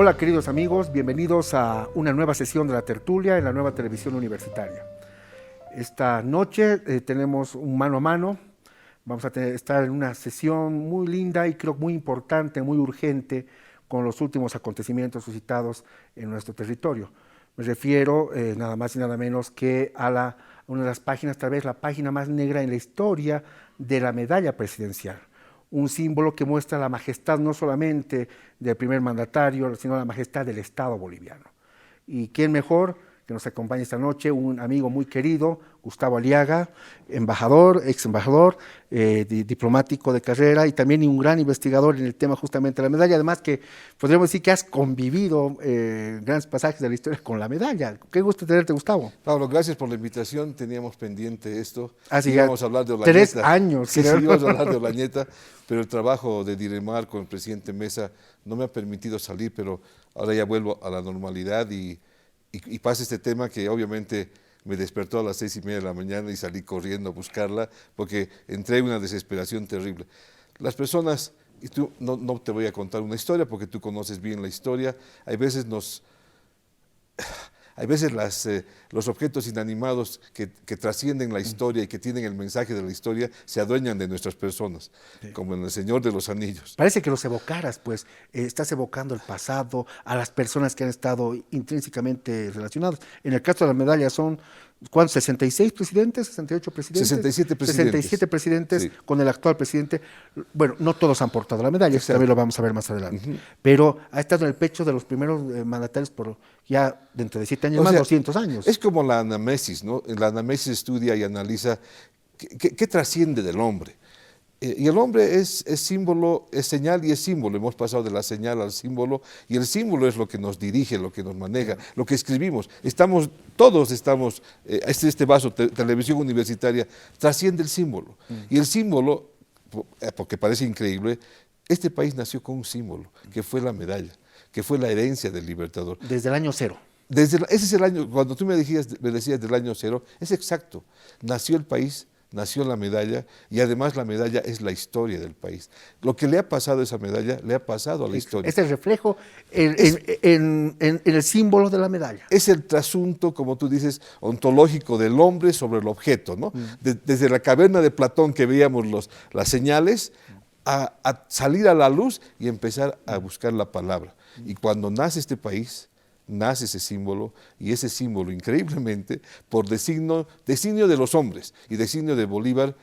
Hola queridos amigos, bienvenidos a una nueva sesión de la tertulia en la nueva televisión universitaria. Esta noche tenemos un mano a mano, vamos a estar en una sesión muy linda y creo muy importante, muy urgente con los últimos acontecimientos suscitados en nuestro territorio. Me refiero nada más y nada menos que a una de las páginas, tal vez la página más negra en la historia de la medalla presidencial. Un símbolo que muestra la majestad no solamente del primer mandatario, sino la majestad del Estado boliviano. ¿Y quién mejor que nos acompaña esta noche? Un amigo muy querido, Gustavo Aliaga, embajador, ex embajador, diplomático de carrera y también un gran investigador en el tema justamente de la medalla. Además que podríamos decir que has convivido grandes pasajes de la historia con la medalla. Qué gusto tenerte, Gustavo. Pablo, gracias por la invitación. Teníamos pendiente esto. Así íbamos a hablar de Olañeta. 3 años. Sí, íbamos a hablar de Olañeta, pero el trabajo de Diremar con el presidente Mesa no me ha permitido salir, pero ahora ya vuelvo a la normalidad y pasa este tema que obviamente me despertó a las 6:30 de la mañana y salí corriendo a buscarla porque entré en una desesperación terrible. Las personas, y tú no te voy a contar una historia porque tú conoces bien la historia, hay veces los objetos inanimados que trascienden la historia y que tienen el mensaje de la historia se adueñan de nuestras personas, sí, como en El Señor de los Anillos. Parece que los evocaras, pues, estás evocando el pasado, a las personas que han estado intrínsecamente relacionadas. En el caso de la medalla son, ¿cuántos? ¿66 presidentes? ¿68 presidentes? 67 presidentes. 67 presidentes, sí, con el actual presidente. Bueno, no todos han portado la medalla, eso también lo vamos a ver más adelante. Pero ha estado en el pecho de los primeros mandatarios por ya dentro de 7 años, o más, 200 años. Es como la anamnesis, ¿no? La anamnesis estudia y analiza qué trasciende del hombre. Y el hombre es símbolo, es señal y es símbolo. Hemos pasado de la señal al símbolo y el símbolo es lo que nos dirige, lo que nos maneja, lo que escribimos. Todos estamos, este vaso, televisión universitaria, trasciende el símbolo. Y el símbolo, porque parece increíble, este país nació con un símbolo, que fue la medalla, que fue la herencia del Libertador. Desde el año cero. Ese es el año, cuando tú me decías del año cero, es exacto. Nació el país, nació la medalla y además la medalla es la historia del país. Lo que le ha pasado a esa medalla, le ha pasado a la historia. Es el reflejo en el símbolo de la medalla. Es el trasunto, como tú dices, ontológico del hombre sobre el objeto, ¿no? Desde la caverna de Platón que veíamos las señales, a salir a la luz y empezar a buscar la palabra. Y cuando nace este país, nace ese símbolo, y ese símbolo, increíblemente, por designio de los hombres y designio de Bolívar,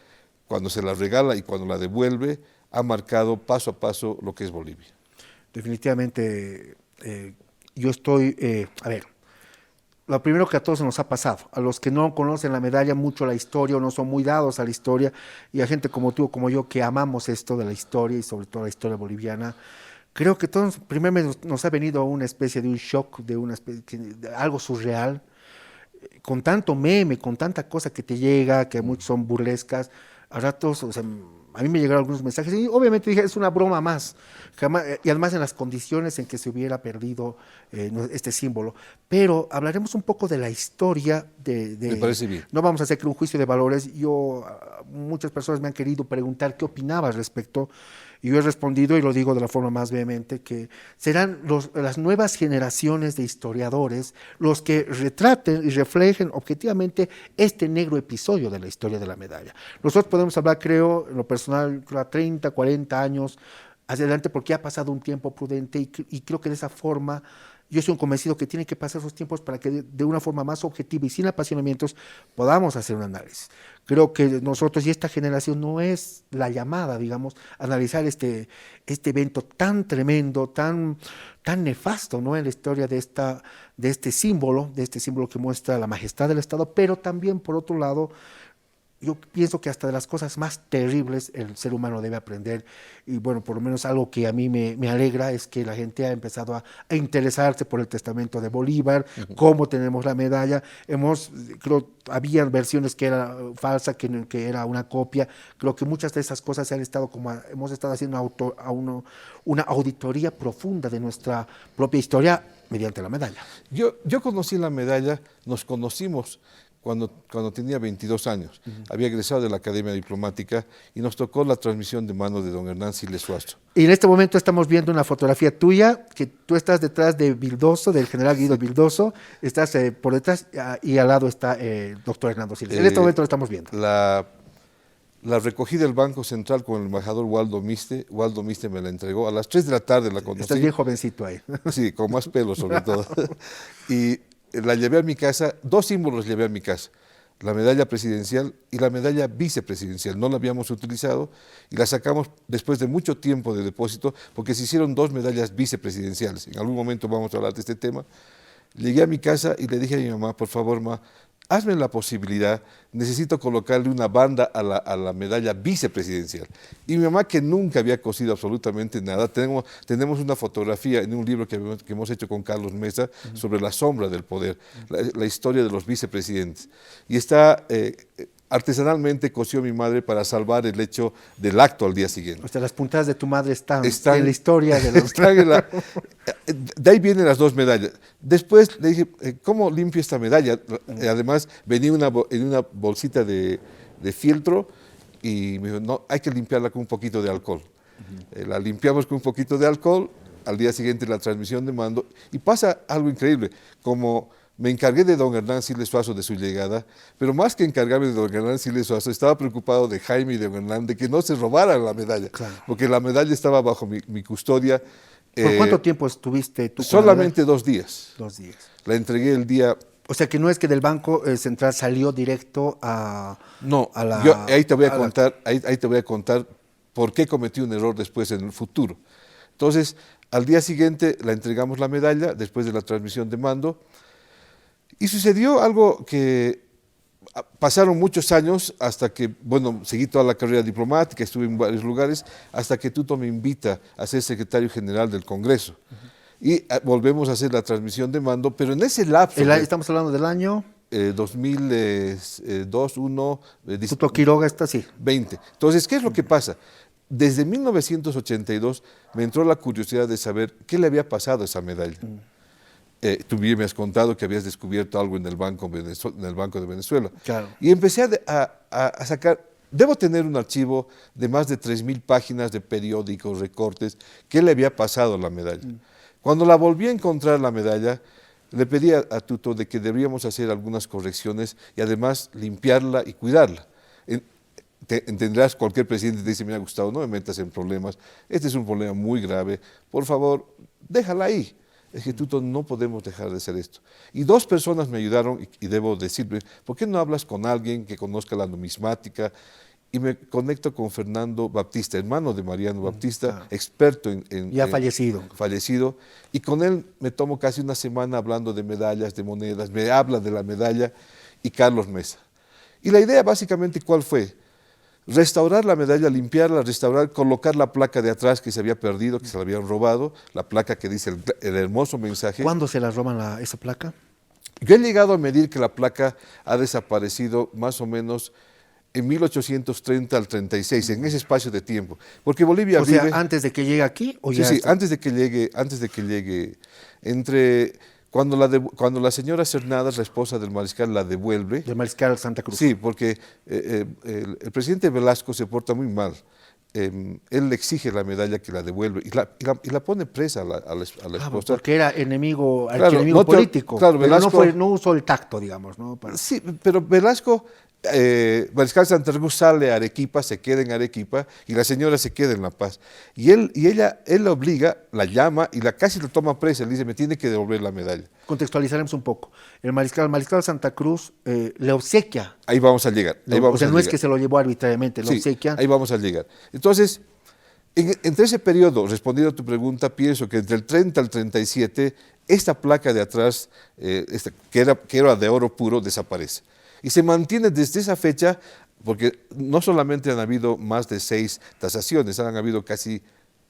cuando se la regala y cuando la devuelve, ha marcado paso a paso lo que es Bolivia. Definitivamente, yo estoy, a ver, lo primero que a todos nos ha pasado, a los que no conocen la medalla mucho la historia o no son muy dados a la historia, y a gente como tú o como yo que amamos esto de la historia y sobre todo la historia boliviana, creo que todos, primero nos ha venido una especie de un shock, de algo surreal, con tanto meme, con tanta cosa que te llega, que muchos son burlescas, a ratos, o sea, a mí me llegaron algunos mensajes y obviamente dije, es una broma más, jamás, y además en las condiciones en que se hubiera perdido este símbolo. Pero hablaremos un poco de la historia Me parece bien. No vamos a hacer un juicio de valores. Muchas personas me han querido preguntar qué opinaba al respecto, y yo he respondido, y lo digo de la forma más vehemente, que serán las nuevas generaciones de historiadores los que retraten y reflejen objetivamente este negro episodio de la historia de la medalla. Nosotros podemos hablar, creo, en lo personal, 30, 40 años hacia adelante, porque ha pasado un tiempo prudente, y creo que de esa forma yo soy un convencido que tienen que pasar esos tiempos para que de una forma más objetiva y sin apasionamientos podamos hacer un análisis. Creo que nosotros y esta generación no es la llamada, digamos, a analizar este evento tan tremendo, tan nefasto, ¿no?, en la historia de este símbolo que muestra la majestad del Estado, pero también, por otro lado, yo pienso que hasta de las cosas más terribles el ser humano debe aprender, y bueno, por lo menos algo que a mí me alegra es que la gente ha empezado a interesarse por el testamento de Bolívar, cómo tenemos la medalla. Creo, había versiones que era falsa, que era una copia. Creo que muchas de esas cosas hemos estado haciendo una auditoría profunda de nuestra propia historia mediante la medalla. Yo conocí la medalla, nos conocimos cuando tenía 22 años. Había egresado de la Academia Diplomática y nos tocó la transmisión de mano de don Hernán Siles Suazo. Y en este momento estamos viendo una fotografía tuya, que tú estás detrás de Vildoso, del general Guido Vildoso, estás por detrás y al lado está el doctor Hernando Siles. En este momento lo estamos viendo. La recogí del Banco Central con el embajador Waldo Miste. Waldo Miste me la entregó a las 3 de la tarde, la conocí. Estás bien jovencito ahí. Sí, con más pelo sobre todo. Y la llevé a mi casa, 2 símbolos llevé a mi casa, la medalla presidencial y la medalla vicepresidencial. No la habíamos utilizado y la sacamos después de mucho tiempo de depósito porque se hicieron 2 medallas vicepresidenciales. En algún momento vamos a hablar de este tema. Llegué a mi casa y le dije a mi mamá, por favor, ma, hazme la posibilidad, necesito colocarle una banda a la medalla vicepresidencial. Y mi mamá, que nunca había cosido absolutamente nada, tenemos una fotografía en un libro que hemos hecho con Carlos Mesa sobre la sombra del poder, la historia de los vicepresidentes. Y está artesanalmente cosió mi madre para salvar el hecho del acto al día siguiente. O sea, las puntadas de tu madre están en la historia de los... De ahí vienen las 2 medallas. Después le dije, ¿cómo limpio esta medalla? Además, venía en una bolsita de fieltro y me dijo, no, hay que limpiarla con un poquito de alcohol. La limpiamos con un poquito de alcohol, al día siguiente la transmisión de mando, y pasa algo increíble, como me encargué de don Hernán Siles Suazo de su llegada, pero más que encargarme de don Hernán Siles Suazo, estaba preocupado de Jaime y de don Hernán, de que no se robaran la medalla, claro, porque la medalla estaba bajo mi custodia. ¿Por cuánto tiempo estuviste tú? Solamente 2 días. 2 días. La entregué el día... O sea, que no es que del Banco Central salió directo a... No, yo ahí te voy a contar, ahí te voy a contar por qué cometí un error después en el futuro. Entonces, al día siguiente la entregamos la medalla, después de la transmisión de mando, y sucedió algo que pasaron muchos años hasta que, bueno, seguí toda la carrera diplomática, estuve en varios lugares, hasta que Tuto me invita a ser secretario general del Congreso. Y volvemos a hacer la transmisión de mando, pero en ese lapso... Estamos hablando del año... 2002, 1... Tuto Quiroga está así. 20. Entonces, ¿qué es lo que pasa? Desde 1982 me entró la curiosidad de saber qué le había pasado a esa medalla. Tú bien me has contado que habías descubierto algo en el Banco de Venezuela. Claro. Y empecé a sacar, debo tener un archivo de más de 3.000 páginas de periódicos, recortes, qué le había pasado a la medalla. Cuando la volví a encontrar la medalla, le pedí a Tuto de que deberíamos hacer algunas correcciones y además limpiarla y cuidarla. Entenderás, cualquier presidente te dice, mira Gustavo, no me metas en problemas, este es un problema muy grave, por favor, déjala ahí. Es que Tuto, no podemos dejar de hacer esto. Y 2 personas me ayudaron y debo decirle, ¿por qué no hablas con alguien que conozca la numismática? Y me conecto con Fernando Baptista, hermano de Mariano Baptista, experto fallecido. Fallecido. Y con él me tomo casi una semana hablando de medallas, de monedas, me habla de la medalla, y Carlos Mesa. Y la idea básicamente, ¿cuál fue? Restaurar la medalla, limpiarla, restaurar, colocar la placa de atrás que se había perdido, que se la habían robado, la placa que dice el hermoso mensaje. ¿Cuándo se la roban esa placa? Yo he llegado a medir que la placa ha desaparecido más o menos en 1830 al 36, en ese espacio de tiempo. Porque Bolivia vive... O sea, ¿antes de que llegue aquí? ¿O sí, sí, antes de que llegue, entre... Cuando la señora Cernadas, la esposa del mariscal, la devuelve... Del mariscal Santa Cruz. Sí, porque el presidente Velasco se porta muy mal. Él le exige la medalla que la devuelve y la pone presa a la esposa. Porque era enemigo político, claro, pero Velasco, no usó el tacto, digamos, ¿no? Sí, pero Velasco... Mariscal Santa Cruz sale a Arequipa, se queda en Arequipa y la señora se queda en La Paz. Y él la obliga, la llama y casi la toma presa, le dice, me tiene que devolver la medalla. Contextualizaremos un poco. El mariscal Santa Cruz le obsequia. Ahí vamos a llegar. No es que se lo llevó arbitrariamente, lo obsequia. Ahí vamos a llegar. Entonces, entre ese periodo, respondiendo a tu pregunta, pienso que entre el 30 al 37, esta placa de atrás, que era de oro puro, desaparece. Y se mantiene desde esa fecha, porque no solamente han habido más de 6 tasaciones, han habido casi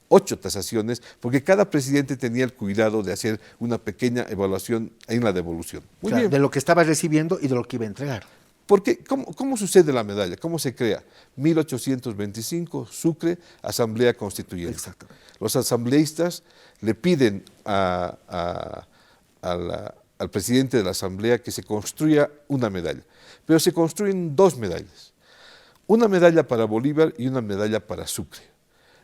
8 tasaciones, porque cada presidente tenía el cuidado de hacer una pequeña evaluación en la devolución. Muy bien. De lo que estaba recibiendo y de lo que iba a entregar. Porque, ¿cómo sucede la medalla? ¿Cómo se crea? 1825, Sucre, Asamblea Constituyente. Exactamente. Los asambleístas le piden a al presidente de la Asamblea que se construya una medalla, pero se construyen dos medallas, una medalla para Bolívar y una medalla para Sucre.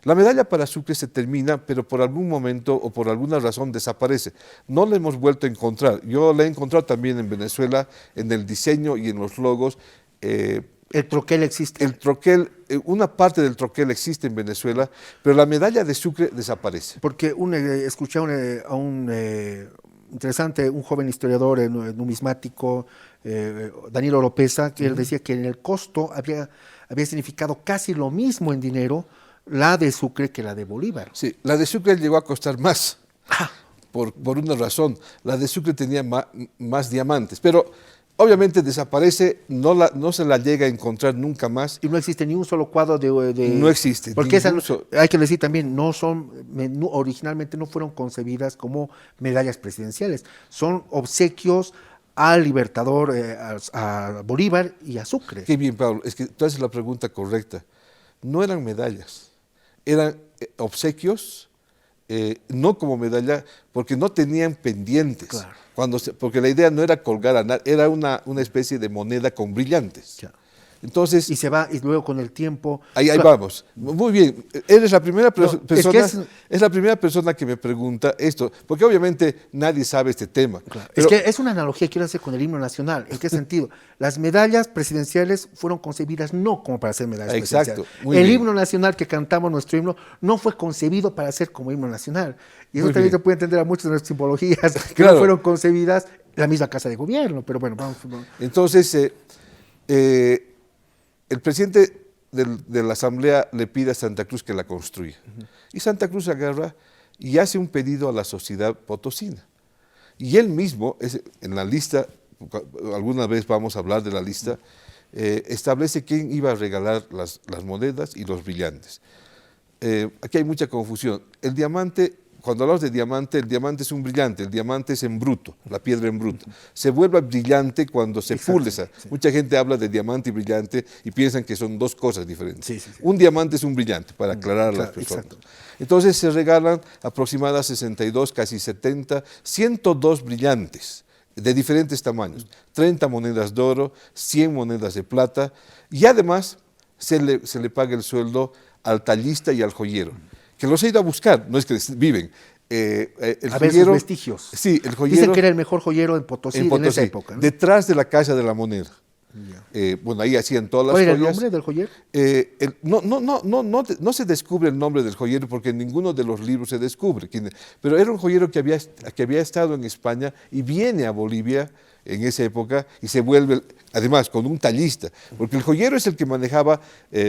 La medalla para Sucre se termina, pero por algún momento o por alguna razón desaparece. No la hemos vuelto a encontrar. Yo la he encontrado también en Venezuela, en el diseño y en los logos. ¿El troquel existe? El troquel, una parte del troquel existe en Venezuela, pero la medalla de Sucre desaparece. Porque escuché a un interesante, un joven historiador numismático, Daniel Oropesa, que él decía que en el costo había significado casi lo mismo en dinero la de Sucre que la de Bolívar. Sí, la de Sucre llegó a costar más, por una razón. La de Sucre tenía más diamantes, pero obviamente desaparece, no se la llega a encontrar nunca más. Y no existe ni un solo cuadro de... No existe. Porque hay que decir también, originalmente no fueron concebidas como medallas presidenciales, son obsequios al Libertador, a Bolívar y a Sucre. Qué bien, Pablo, es que tú haces la pregunta correcta. No eran medallas, eran obsequios, no como medalla, porque no tenían pendientes. Claro. Porque la idea no era colgar a nada, era una especie de moneda con brillantes. Ya. Entonces, Y se va, y luego con el tiempo... ahí vamos. Muy bien. Eres la primera persona, es la primera persona que me pregunta esto, porque obviamente nadie sabe este tema. Claro. Pero, es que es una analogía que quiero hacer con el himno nacional. ¿En qué sentido? Las medallas presidenciales fueron concebidas no como para ser medallas exacto, presidenciales. El himno nacional que cantamos, nuestro himno, no fue concebido para ser como himno nacional. Y eso muy también bien. se puede entender a muchas de nuestras simbologías que Claro. no fueron concebidas en la misma casa de gobierno. Pero bueno, vamos. Entonces, el presidente de la Asamblea le pide a Santa Cruz que la construya. Y Santa Cruz agarra y hace un pedido a la sociedad potosina. Y él mismo, en la lista, alguna vez vamos a hablar de la lista, establece quién iba a regalar las monedas y los brillantes. Aquí hay mucha confusión. El diamante, cuando hablamos de diamante, el diamante es un brillante, el diamante es en bruto, la piedra en bruto. Se vuelve brillante cuando se pule. Sí. Mucha gente habla de diamante y brillante y piensan que son dos cosas diferentes. Sí. Un diamante es un brillante, para aclarar a las personas. Exacto. Entonces se regalan aproximadamente 62, casi 70, 102 brillantes de diferentes tamaños, 30 monedas de oro, 100 monedas de plata, y además se le paga el sueldo al tallista y al joyero, que los he ido a buscar, no es que viven. A ver sus vestigios. Sí, el joyero. Dicen que era el mejor joyero en Potosí en esa época, ¿no? Detrás de la Casa de la Moneda. Bueno, ahí hacían todas las joyas. ¿Cuál era el nombre del joyero? No se descubre el nombre del joyero porque en ninguno de los libros se descubre. Pero era un joyero que había estado en España y viene a Bolivia en esa época y se vuelve, además, con un tallista. Porque el joyero es el que manejaba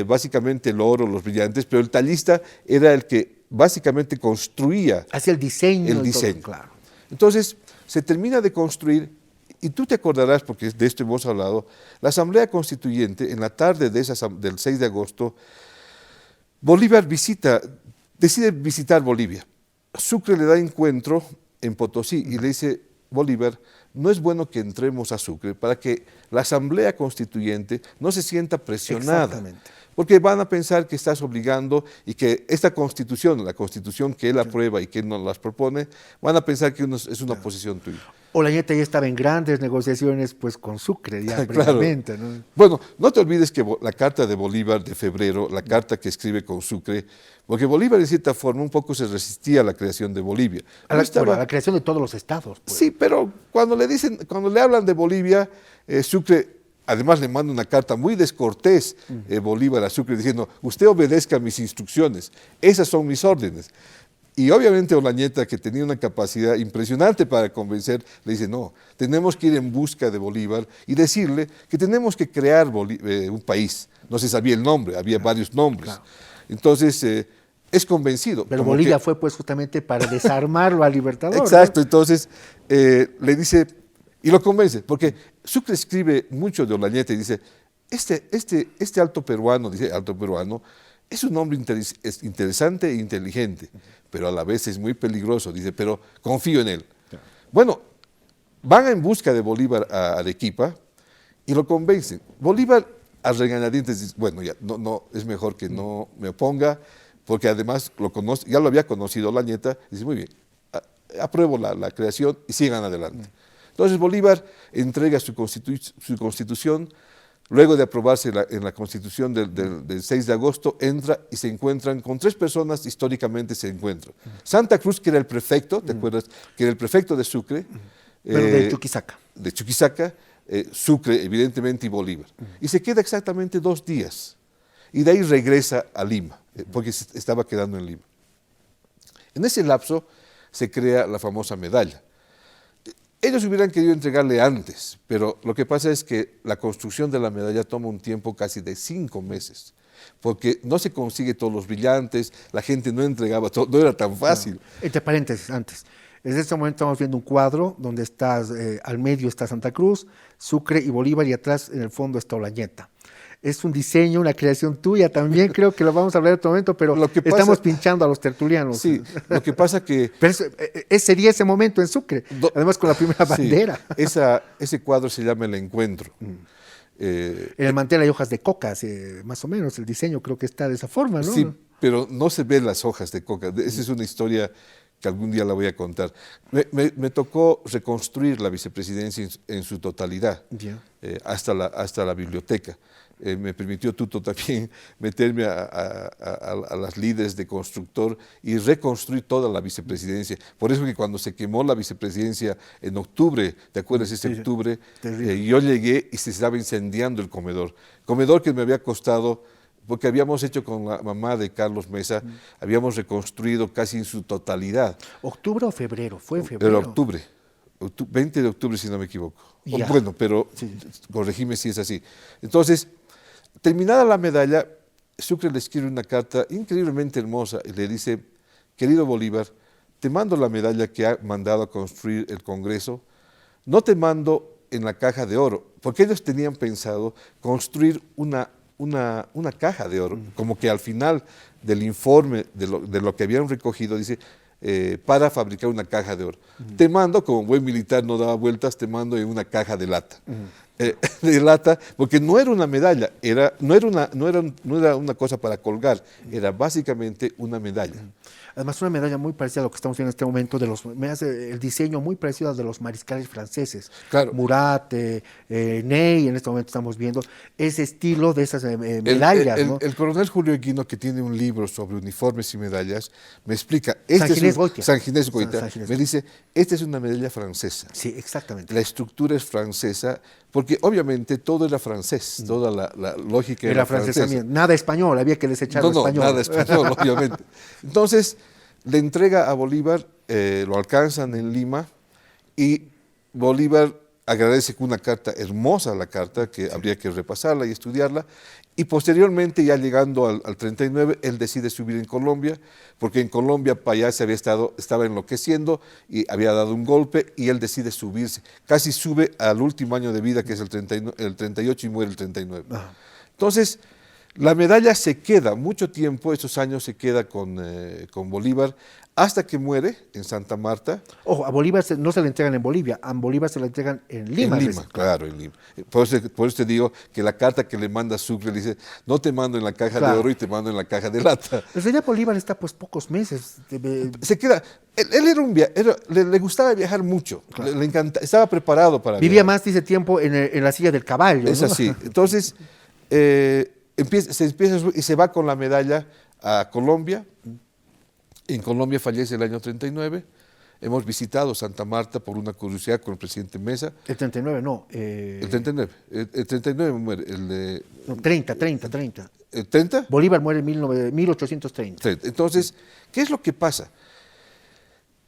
básicamente el oro, los brillantes, pero el tallista era el que básicamente construía. Hacía el diseño. El diseño. Todo, claro. Entonces, se termina de construir. Y tú te acordarás, porque de esto hemos hablado, la Asamblea Constituyente, en la tarde del 6 de agosto, Bolívar decide visitar Bolivia. Sucre le da encuentro en Potosí y le dice, Bolívar, no es bueno que entremos a Sucre para que la Asamblea Constituyente no se sienta presionada. Exactamente. Porque van a pensar que estás obligando y que esta constitución, la constitución que él aprueba y que él no las propone, van a pensar que es una posición tuya. Olañeta ya estaba en grandes negociaciones pues con Sucre, ya previamente, ¿no? Bueno, no te olvides que la carta de Bolívar de febrero, la carta que escribe con Sucre, porque Bolívar de cierta forma un poco se resistía a la creación de Bolivia. A la creación de todos los estados. Pues. Sí, pero cuando le hablan de Bolivia, Sucre además le manda una carta muy descortés Bolívar a Sucre diciendo, usted obedezca mis instrucciones, esas son mis órdenes. Y obviamente Olañeta, que tenía una capacidad impresionante para convencer, le dice, no, tenemos que ir en busca de Bolívar y decirle que tenemos que crear un país. No se sabía el nombre, había varios nombres. Claro. Entonces, es convencido. Pero Bolivia fue pues justamente para desarmarlo al Libertador. Exacto, ¿no? Entonces le dice, y lo convence, porque Sucre escribe mucho de Olañeta y dice, este alto peruano, es un hombre interesante e inteligente, pero a la vez es muy peligroso, dice, pero confío en él. Claro. Bueno, van en busca de Bolívar a Arequipa y lo convencen. Bolívar a regañadientes dice, bueno, ya, no, es mejor que no me oponga, porque además ya lo había conocido Olañeta, dice, muy bien, apruebo la creación y sigan adelante. Entonces Bolívar entrega su constitución, luego de aprobarse en la constitución del 6 de agosto, entra y se encuentran con 3 personas, históricamente se encuentran. Santa Cruz, que era el prefecto, ¿te acuerdas? Que era el prefecto de Sucre. Pero de Chuquisaca. De Chuquisaca, Sucre, evidentemente, y Bolívar. Y se queda exactamente 2 días. Y de ahí regresa a Lima, porque estaba quedando en Lima. En ese lapso se crea la famosa medalla. Ellos hubieran querido entregarle antes, pero lo que pasa es que la construcción de la medalla toma un tiempo casi de 5 meses, porque no se consigue todos los brillantes, la gente no entregaba todo, no era tan fácil. No. Entre paréntesis, antes. Desde este momento estamos viendo un cuadro donde estás, al medio está Santa Cruz, Sucre y Bolívar, y atrás en el fondo está Olañeta. Es un diseño, una creación tuya también, creo que lo vamos a hablar en otro momento, pero estamos pinchando a los tertulianos. Sí, lo que pasa que... Pero sería ese momento en Sucre, además con la primera bandera. Sí, ese cuadro se llama El Encuentro. En el mantel hay hojas de coca, más o menos, el diseño creo que está de esa forma, ¿no? Sí, pero no se ven las hojas de coca, esa es una historia que algún día la voy a contar. Me tocó reconstruir la vicepresidencia en su totalidad, hasta la biblioteca. Me permitió Tuto también meterme a las líderes de constructor y reconstruir toda la vicepresidencia. Por eso que cuando se quemó la vicepresidencia en octubre, ¿te acuerdas? Octubre, yo llegué y se estaba incendiando el comedor que me había costado, porque habíamos hecho con la mamá de Carlos Mesa, habíamos reconstruido casi en su totalidad. ¿Octubre o febrero? Fue en febrero. Pero octubre. 20 de octubre, si no me equivoco. Bueno, pero corregime si es así. Entonces, terminada la medalla, Sucre le escribe una carta increíblemente hermosa y le dice: querido Bolívar, te mando la medalla que ha mandado a construir el Congreso, no te mando en la caja de oro, porque ellos tenían pensado construir una caja de oro, como que al final del informe de lo que habían recogido, dice, para fabricar una caja de oro. Te mando, como buen militar no daba vueltas, te mando en una caja de lata. De lata, porque no era una medalla, no era una cosa para colgar, era básicamente una medalla. Además, una medalla muy parecida a lo que estamos viendo en este momento, me hace el diseño muy parecido al de los mariscales franceses. Claro. Murat, Ney, en este momento estamos viendo ese estilo de esas medallas. El coronel Julio Eguino, que tiene un libro sobre uniformes y medallas, me explica. San Ginés Goitia. Me dice, esta es una medalla francesa. Sí, exactamente. La estructura es francesa, porque obviamente todo era francés, toda la lógica era francesa. Nada español, había que desechar lo español. No, nada español, obviamente. Entonces, le entrega a Bolívar, lo alcanzan en Lima, y Bolívar agradece con una carta hermosa, la carta, que habría que repasarla y estudiarla, y posteriormente, ya llegando al 39, él decide subir en Colombia, porque en Colombia Payá estaba enloqueciendo y había dado un golpe, y él decide subirse. Casi sube al último año de vida, que es el 38, y muere el 39. Entonces, la medalla se queda mucho tiempo, estos años se queda con Bolívar, hasta que muere en Santa Marta. Ojo, a Bolívar no se le entregan en Bolivia, a Bolívar se le entregan en Lima. En Lima, claro, en Lima. Por eso te digo que la carta que le manda Sucre le dice, no te mando en la caja de oro y te mando en la caja de lata. En realidad Bolívar está pues pocos meses. Se queda, él le gustaba viajar mucho, le encanta, estaba preparado para Vivía más, dice, tiempo en la silla del caballo. Es así. Entonces, y se va con la medalla a Colombia. En Colombia fallece el año 39. Hemos visitado Santa Marta por una curiosidad con el presidente Mesa. El 39 no. El 39. El 39 muere. No, 30. ¿El 30? Bolívar muere en 1830. Entonces, ¿qué es lo que pasa?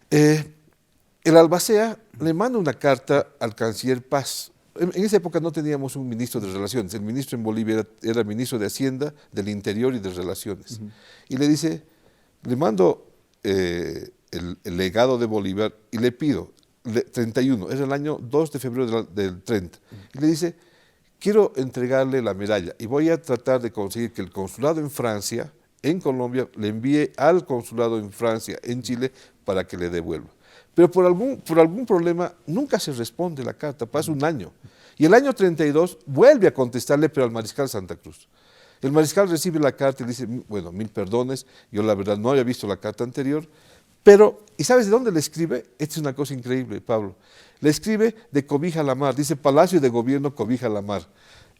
El albacea le manda una carta al canciller Paz. En esa época no teníamos un ministro de Relaciones. El ministro en Bolivia era ministro de Hacienda, del Interior y de Relaciones. Y le dice, le mando el legado de Bolívar y le pido, 31, es el año 2 de febrero del 30, y le dice, quiero entregarle la medalla y voy a tratar de conseguir que el consulado en Francia, en Colombia, le envíe al consulado en Francia, en Chile, para que le devuelva. Pero por algún problema nunca se responde la carta, pasa un año. Y el año 32 vuelve a contestarle, pero al mariscal Santa Cruz. El mariscal recibe la carta y le dice, bueno, 1000 perdones, yo la verdad no había visto la carta anterior, Pero, ¿y sabes de dónde le escribe? Esta es una cosa increíble, Pablo. Le escribe de Cobija a la Mar, dice Palacio de Gobierno Cobija a la Mar.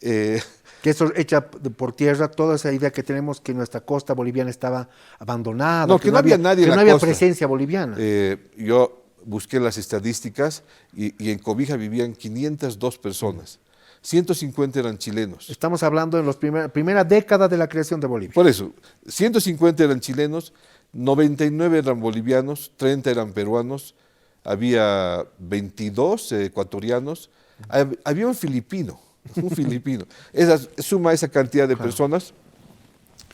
Que eso echa por tierra toda esa idea que tenemos que nuestra costa boliviana estaba abandonada, No, que no había nadie en que la no había costa. presencia boliviana. Yo busqué las estadísticas y en Cobija vivían 502 personas. 150 eran chilenos. Estamos hablando en la primera década de la creación de Bolivia. Por eso, 150 eran chilenos, 99 eran bolivianos, 30 eran peruanos, había 22 ecuatorianos, había un filipino. Suma esa cantidad de personas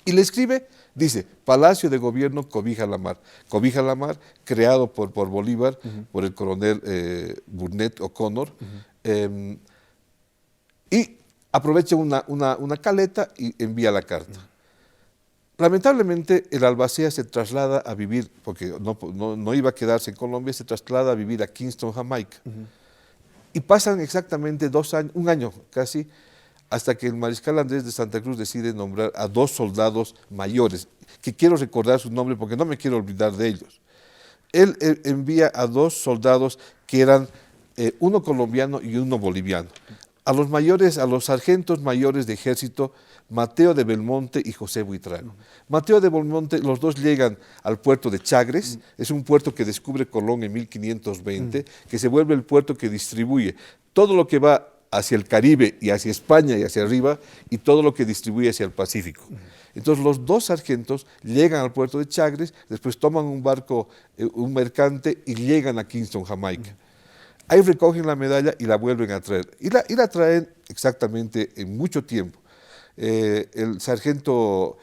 y le escribe, dice, Palacio de Gobierno Cobija la Mar. Cobija la Mar, creado por Bolívar, por el coronel Burnett O'Connor, y aprovecha una caleta y envía la carta. Lamentablemente el albacea se traslada a vivir, porque no iba a quedarse en Colombia, se traslada a vivir a Kingston, Jamaica. Y pasan exactamente 2 años, 1 año casi, hasta que el mariscal Andrés de Santa Cruz decide nombrar a 2 soldados mayores, que quiero recordar su nombre porque no me quiero olvidar de ellos. Él envía a 2 soldados que eran uno colombiano y uno boliviano. A los mayores, a los sargentos mayores de ejército, Mateo de Belmonte y José Buitrago. Mateo de Belmonte, los 2 llegan al puerto de Chagres, es un puerto que descubre Colón en 1520, que se vuelve el puerto que distribuye todo lo que va hacia el Caribe y hacia España y hacia arriba, y todo lo que distribuye hacia el Pacífico. Entonces los 2 sargentos llegan al puerto de Chagres, después toman un barco, un mercante, y llegan a Kingston, Jamaica. Ahí recogen la medalla y la vuelven a traer. Y la traen exactamente en mucho tiempo. El sargento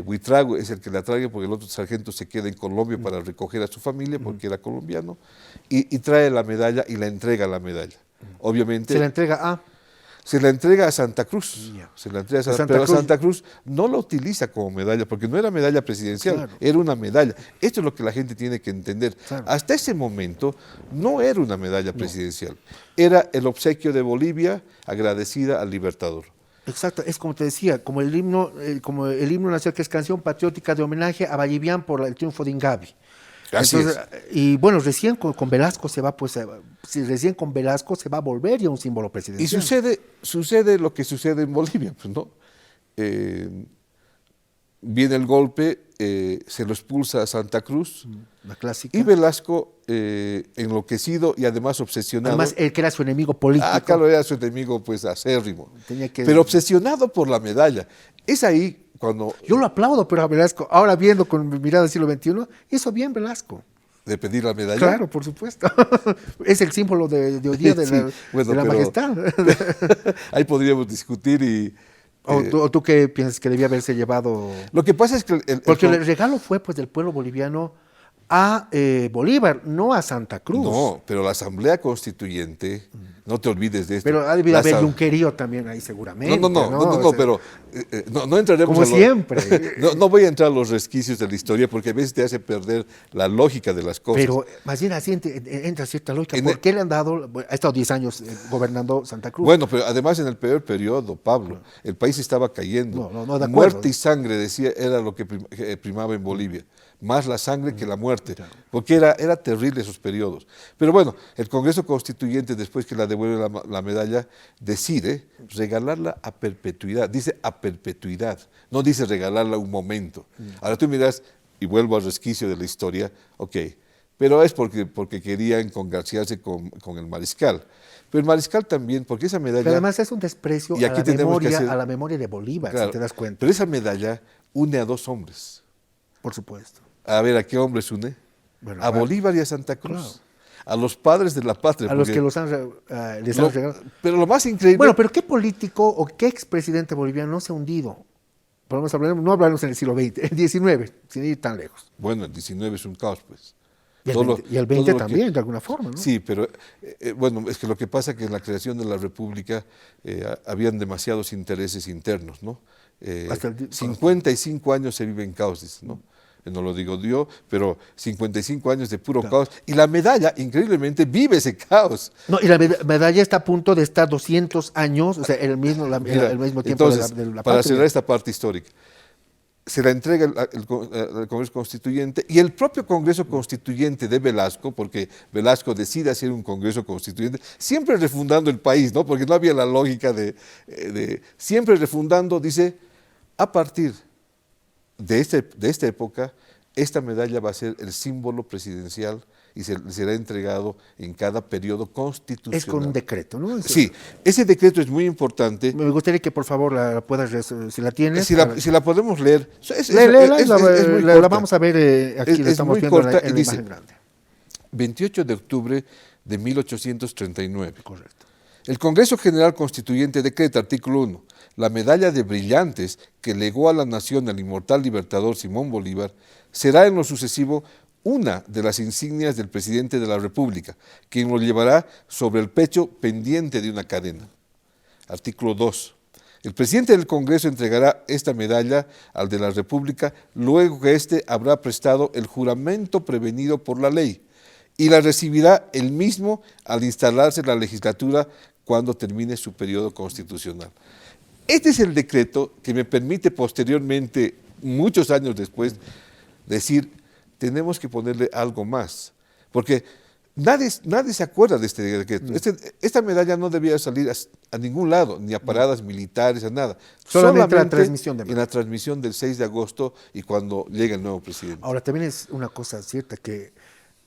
Buitrago es el que la trae, porque el otro sargento se queda en Colombia para recoger a su familia, porque era colombiano, y trae la medalla y la entrega la medalla. Obviamente. Se la entrega a... Se la entrega a Santa Cruz, se la entrega a Santa pero Cruz. Santa Cruz no la utiliza como medalla, porque no era medalla presidencial, Claro. era una medalla. Esto es lo que la gente tiene que entender. Claro. Hasta ese momento no era una medalla presidencial, era el obsequio de Bolivia agradecida al Libertador. Exacto, es como te decía, como el himno nacional, que es canción patriótica de homenaje a Vallivian por el triunfo de Ingavi. Así es. Y bueno, recién con Velasco se va, pues, recién con Velasco se va a volver ya un símbolo Y presidencial. sucede lo que sucede en Bolivia, pues, ¿no? Viene el golpe, se lo expulsa a Santa Cruz, La clásica. y Velasco, enloquecido y además obsesionado. Además, él que era su enemigo político. Claro, era su enemigo, pues, acérrimo. Tenía que- Pero obsesionado por la medalla. Es ahí cuando, Yo lo aplaudo, pero a Velasco, ahora viendo con mi mirada del siglo XXI, hizo bien Velasco. de pedir la medalla. Claro, por supuesto. Es el símbolo de hoy día de Sí, la, bueno, de la pero- majestad. Ahí podríamos discutir y... ¿O tú qué piensas que debía haberse llevado? Lo que pasa es que... Porque el regalo fue pues del pueblo boliviano a Bolívar, no a Santa Cruz. No, pero la Asamblea Constituyente, no te olvides de esto. Pero ha debido La haber asam- un querido también ahí seguramente. No, O sea, pero no entraremos Como a lo- siempre. No voy a entrar a los resquicios de la historia porque a veces te hace perder la lógica de las cosas. Pero más bien así entra cierta lógica. En ¿Por el- qué le han dado? Bueno, ha estado 10 años gobernando Santa Cruz. Bueno, pero además en el peor periodo, Pablo, el país estaba cayendo. No, de acuerdo. Muerte y sangre, decía, era lo que primaba en Bolivia. Más la sangre que la muerte, porque era terrible esos periodos. Pero bueno, el Congreso Constituyente, después que la devuelve la medalla, decide regalarla a perpetuidad. Dice a perpetuidad, no dice regalarla un momento. Ahora tú miras, y vuelvo al resquicio de la historia, ok, pero es porque querían congraciarse con el mariscal. Pero el mariscal también, porque esa medalla... Pero además es un desprecio Y a aquí la, tenemos que memoria, hacer- a la memoria de Bolívar, Claro, si te das cuenta. pero esa medalla une a 2 hombres. Por supuesto. A ver, ¿a qué hombres une? Bueno, a Bolívar y a Santa Cruz. Claro. A los padres de la patria. A los porque que les han regalado. Pero lo más increíble... Bueno, pero ¿qué político o qué expresidente boliviano no se ha hundido? Podemos hablar, no hablarnos en el siglo XX, el XIX, sin ir tan lejos. Bueno, el 19 es un caos, pues. Y el Todo lo- 20, y el todo 20 lo que- también, de alguna forma, ¿no? Sí, pero bueno, es que lo que pasa es que en la creación de la República habían demasiados intereses internos, ¿no? Hasta el di- 55 años se vive en caos, dice, ¿no? No lo digo yo, pero 55 años de puro caos. Y la medalla, increíblemente, vive ese caos. No, y la medalla está a punto de estar 200 años, o sea, el mismo Mira, tiempo entonces, de la para patria. cerrar esta parte histórica, se la entrega al Congreso Constituyente y el propio Congreso Constituyente de Velasco, porque Velasco decide hacer un Congreso Constituyente, siempre refundando el país, ¿no? Porque no había la lógica siempre refundando, dice, a partir de esta época, esta medalla va a ser el símbolo presidencial y será entregado en cada periodo constitucional. Es con un decreto, ¿no? Sí, ese decreto es muy importante. Me gustaría que por favor la puedas, si la tienes. Si la podemos leer, la vamos a ver aquí, la estamos viendo corta, en la imagen grande. 28 de octubre de 1839. Correcto. El Congreso General Constituyente decreta, artículo 1, la medalla de brillantes que legó a la nación el inmortal libertador Simón Bolívar será en lo sucesivo una de las insignias del presidente de la República, quien lo llevará sobre el pecho pendiente de una cadena. Artículo 2. El presidente del Congreso entregará esta medalla al de la República luego que éste habrá prestado el juramento prevenido por la ley y la recibirá él mismo al instalarse la legislatura cuando termine su periodo constitucional. Este es el decreto que me permite posteriormente, muchos años después, decir, tenemos que ponerle algo más, porque nadie se acuerda de este decreto. Esta medalla no debía salir a ningún lado, ni a paradas militares, a nada. Solamente la transmisión de en la transmisión del 6 de agosto y cuando llega el nuevo presidente. Ahora, también es una cosa cierta que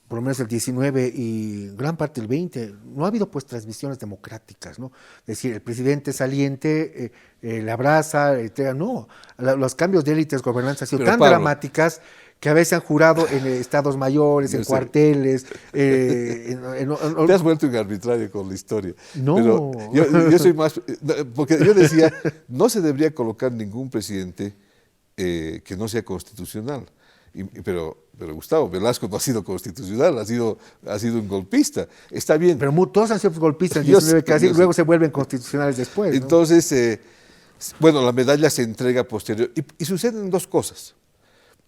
por lo menos el 19 y gran parte del 20, no ha habido pues transmisiones democráticas, ¿no? Es decir, el presidente saliente le abraza, le entrega, no. Los cambios de élites gobernantes han sido tan dramáticas que a veces han jurado en estados mayores, en cuarteles. Te has vuelto un arbitrario con la historia. No. Pero yo soy más, porque yo decía, no se debería colocar ningún presidente que no sea constitucional. Pero Gustavo, Velasco no ha sido constitucional, ha sido un golpista. Está bien. Pero todos han sido golpistas, 19 casi, luego se vuelven constitucionales después, ¿no? Entonces, bueno, la medalla se entrega posterior. Y suceden dos cosas,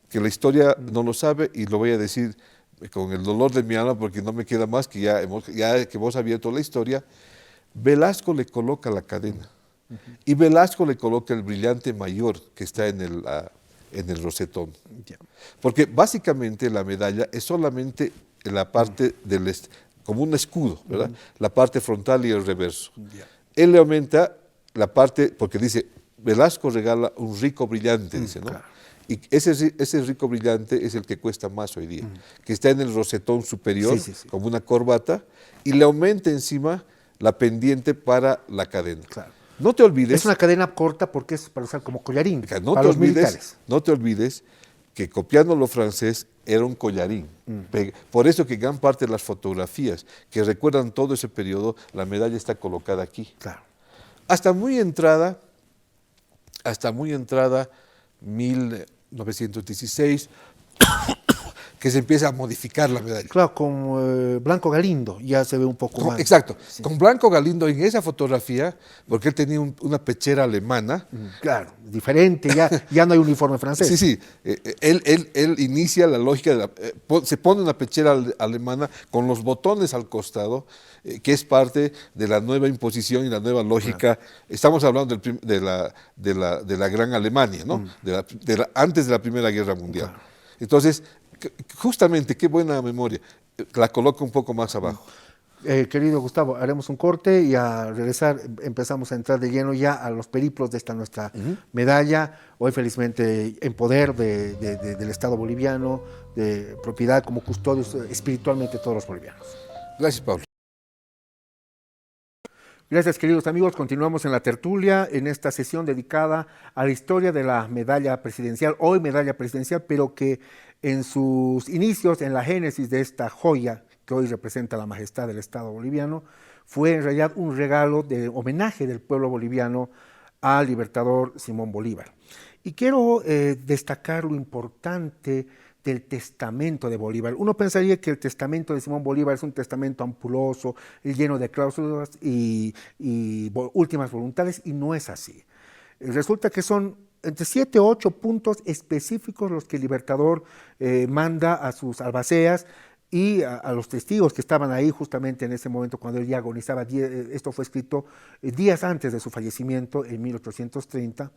que la historia no lo sabe, y lo voy a decir con el dolor de mi alma, porque no me queda más que ya que hemos abierto la historia. Velasco le coloca la cadena, y Velasco le coloca el brillante mayor que está en el rosetón. Porque básicamente la medalla es solamente la parte como un escudo, ¿verdad? La parte frontal y el reverso. Él le aumenta la parte, porque dice, Velasco regala un rico brillante, dice, ¿no? Claro. Y ese rico brillante es el que cuesta más hoy día, que está en el rosetón superior, como una corbata, y le aumenta encima la pendiente para la cadena. Claro. No te olvides. Es una cadena corta porque es para usar como collarín, para los militares. No te olvides que, copiando lo francés, era un collarín. Por eso que gran parte de las fotografías que recuerdan todo ese periodo, la medalla está colocada aquí. Claro. Hasta muy entrada 1916, que se empieza a modificar la medalla. Claro, con Blanco Galindo ya se ve un poco más. Exacto, sí. Con Blanco Galindo en esa fotografía, porque él tenía una pechera alemana. Claro, diferente, ya no hay uniforme francés. Sí, él inicia la lógica, se pone una pechera alemana con los botones al costado, que es parte de la nueva imposición y la nueva lógica. Estamos hablando de la Gran Alemania, ¿no? Antes de la Primera Guerra Mundial. Claro. Entonces, justamente, qué buena memoria, la coloco un poco más abajo. Querido Gustavo, haremos un corte y al regresar empezamos a entrar de lleno ya a los periplos de esta nuestra medalla, hoy felizmente en poder del Estado boliviano, de propiedad como custodios espiritualmente todos los bolivianos. Gracias, Pablo. Gracias, queridos amigos. Continuamos en la tertulia, en esta sesión dedicada a la historia de la medalla presidencial, hoy medalla presidencial, pero que en sus inicios, en la génesis de esta joya que hoy representa la majestad del Estado boliviano, fue en realidad un regalo de homenaje del pueblo boliviano al libertador Simón Bolívar. Y quiero destacar lo importante del testamento de Bolívar. Uno pensaría que el testamento de Simón Bolívar es un testamento ampuloso, lleno de cláusulas y últimas voluntades, y no es así. Resulta que son entre 7 o 8 puntos específicos los que el libertador manda a sus albaceas y a los testigos que estaban ahí justamente en ese momento cuando él ya agonizaba. Esto fue escrito días antes de su fallecimiento en 1830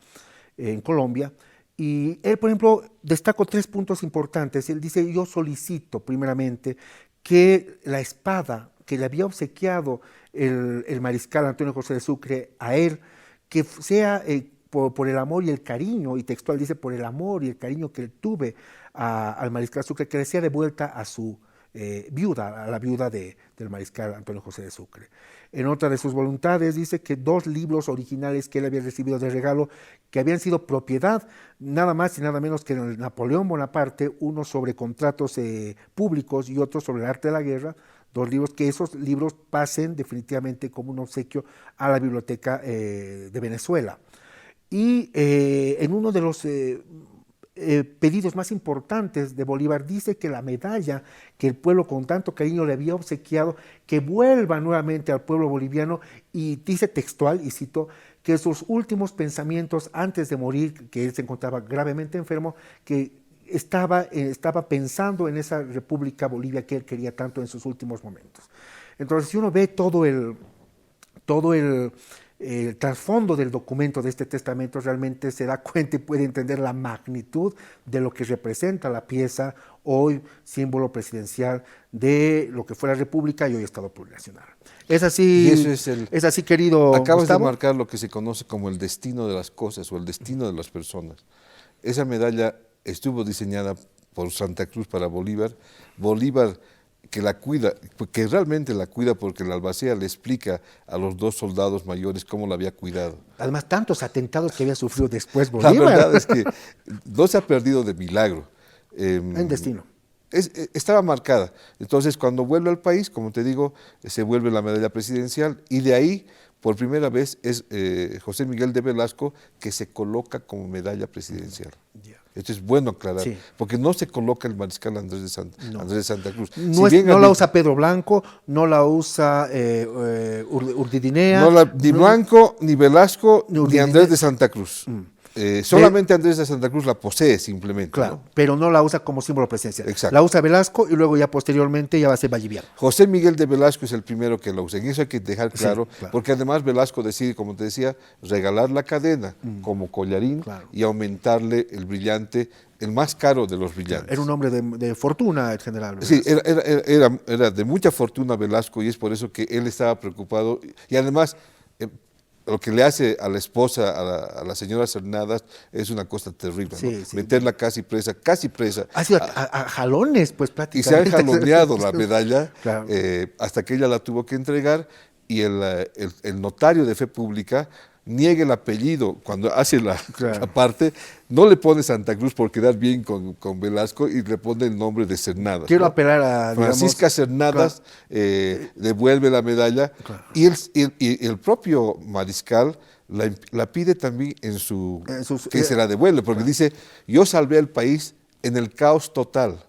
en Colombia. Y él, por ejemplo, destacó 3 puntos importantes. Él dice, yo solicito primeramente que la espada que le había obsequiado el mariscal Antonio José de Sucre a él, que sea por el amor y el cariño, y textual dice, por el amor y el cariño que tuve al mariscal Sucre, que le sea de vuelta a su viuda, a la viuda del mariscal Antonio José de Sucre. En otra de sus voluntades dice que 2 libros originales que él había recibido de regalo, que habían sido propiedad nada más y nada menos que de Napoleón Bonaparte, uno sobre contratos públicos y otro sobre el arte de la guerra, 2 libros, que esos libros pasen definitivamente como un obsequio a la biblioteca de Venezuela. Y en uno de los pedidos más importantes de Bolívar dice que la medalla que el pueblo con tanto cariño le había obsequiado, que vuelva nuevamente al pueblo boliviano, y dice textual, y cito, que sus últimos pensamientos antes de morir, que él se encontraba gravemente enfermo, que estaba pensando en esa República Bolivia que él quería tanto en sus últimos momentos. Entonces, si uno ve todo el trasfondo del documento de este testamento, realmente se da cuenta y puede entender la magnitud de lo que representa la pieza, hoy símbolo presidencial de lo que fue la República y hoy Estado Plurinacional. Es así, Y eso es así, querido acabas Gustavo. de marcar lo que se conoce como el destino de las cosas o el destino de las personas. Esa medalla estuvo diseñada por Santa Cruz para Bolívar. Bolívar, que la cuida, que realmente la cuida, porque la albacea le explica a los 2 soldados mayores cómo la había cuidado. Además, tantos atentados que había sufrido después La Bolívar. verdad es que no se ha perdido de milagro. En destino. Estaba marcada. Entonces, cuando vuelve al país, como te digo, se vuelve la medalla presidencial, y de ahí, por primera vez, es José Miguel de Velasco que se coloca como medalla presidencial. Yeah. Esto es bueno aclarar, Sí. porque no se coloca el mariscal Andrés de Santa Cruz. No, Si bien no la usa Pedro Blanco, no la usa Urdidinea. ni Blanco, ni Velasco, ni Urdidinea. Andrés de Santa Cruz. Solamente Andrés de Santa Cruz la posee simplemente. Claro, ¿no? pero no la usa como símbolo presidencial. Exacto. La usa Velasco y luego ya posteriormente ya va a ser Valliviano. José Miguel de Velasco es el primero que lo usa, y eso hay que dejar claro, Sí, claro. porque además Velasco decide, como te decía, regalar la cadena como collarín, claro. y aumentarle el brillante, el más caro de los brillantes. Era un hombre de fortuna en general. Sí, era de mucha fortuna Velasco, y es por eso que él estaba preocupado, y además lo que le hace a la esposa, a la señora Cernadas, es una cosa terrible, Sí, ¿no? sí. Meterla casi presa, Ha sido a jalones, pues y prácticamente. se han jaloneado la medalla, Claro. hasta que ella la tuvo que entregar, y el notario de fe pública niega el apellido cuando hace la parte, no le pone Santa Cruz por quedar bien con Velasco, y le pone el nombre de Cernadas. Quiero ¿no? apelar a, Francisca Cernadas devuelve la medalla, y el propio mariscal la pide también que se la devuelve, porque dice, yo salvé al país en el caos total,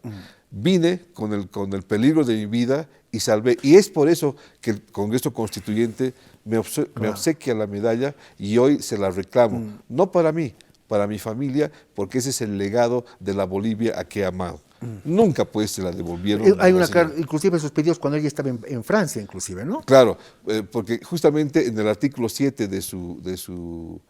vine con el peligro de mi vida y salvé, y es por eso que el Congreso Constituyente me obsequia la medalla, y hoy se la reclamo, no para mí, para mi familia, porque ese es el legado de la Bolivia a que he amado. Nunca pues se la devolvieron. Hay una carta, inclusive sus pedidos cuando ella estaba en Francia, inclusive, ¿no? Claro, porque justamente en el artículo 7 de su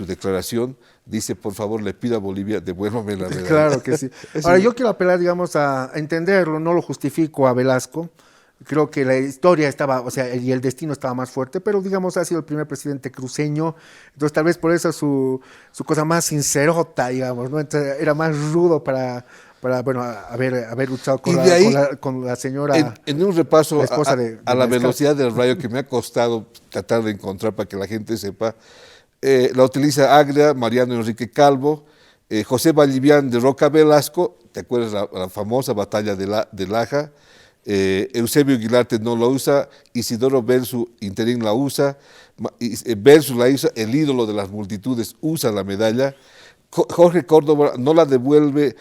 declaración dice, por favor, le pido a Bolivia, devuélvame la medalla. Claro que sí. Ahora, yo quiero apelar, digamos, a entenderlo, no lo justifico a Velasco. Creo que la historia estaba, o sea, y el destino estaba más fuerte, pero digamos ha sido el primer presidente cruceño, entonces tal vez por eso su cosa más sincerota, digamos, ¿no? Entonces, era más rudo para bueno, haber luchado con la señora. En un repaso la esposa a la velocidad del rayo, que me ha costado tratar de encontrar para que la gente sepa, la utiliza Agria, Mariano Enrique Calvo, José Vallivián de Roca Velasco, ¿te acuerdas la famosa batalla de Laja? Eusebio Aguilarte no lo usa, Isidoro Belsu interín la usa, Belsu la usa, el ídolo de las multitudes usa la medalla, Jorge Córdoba no la devuelve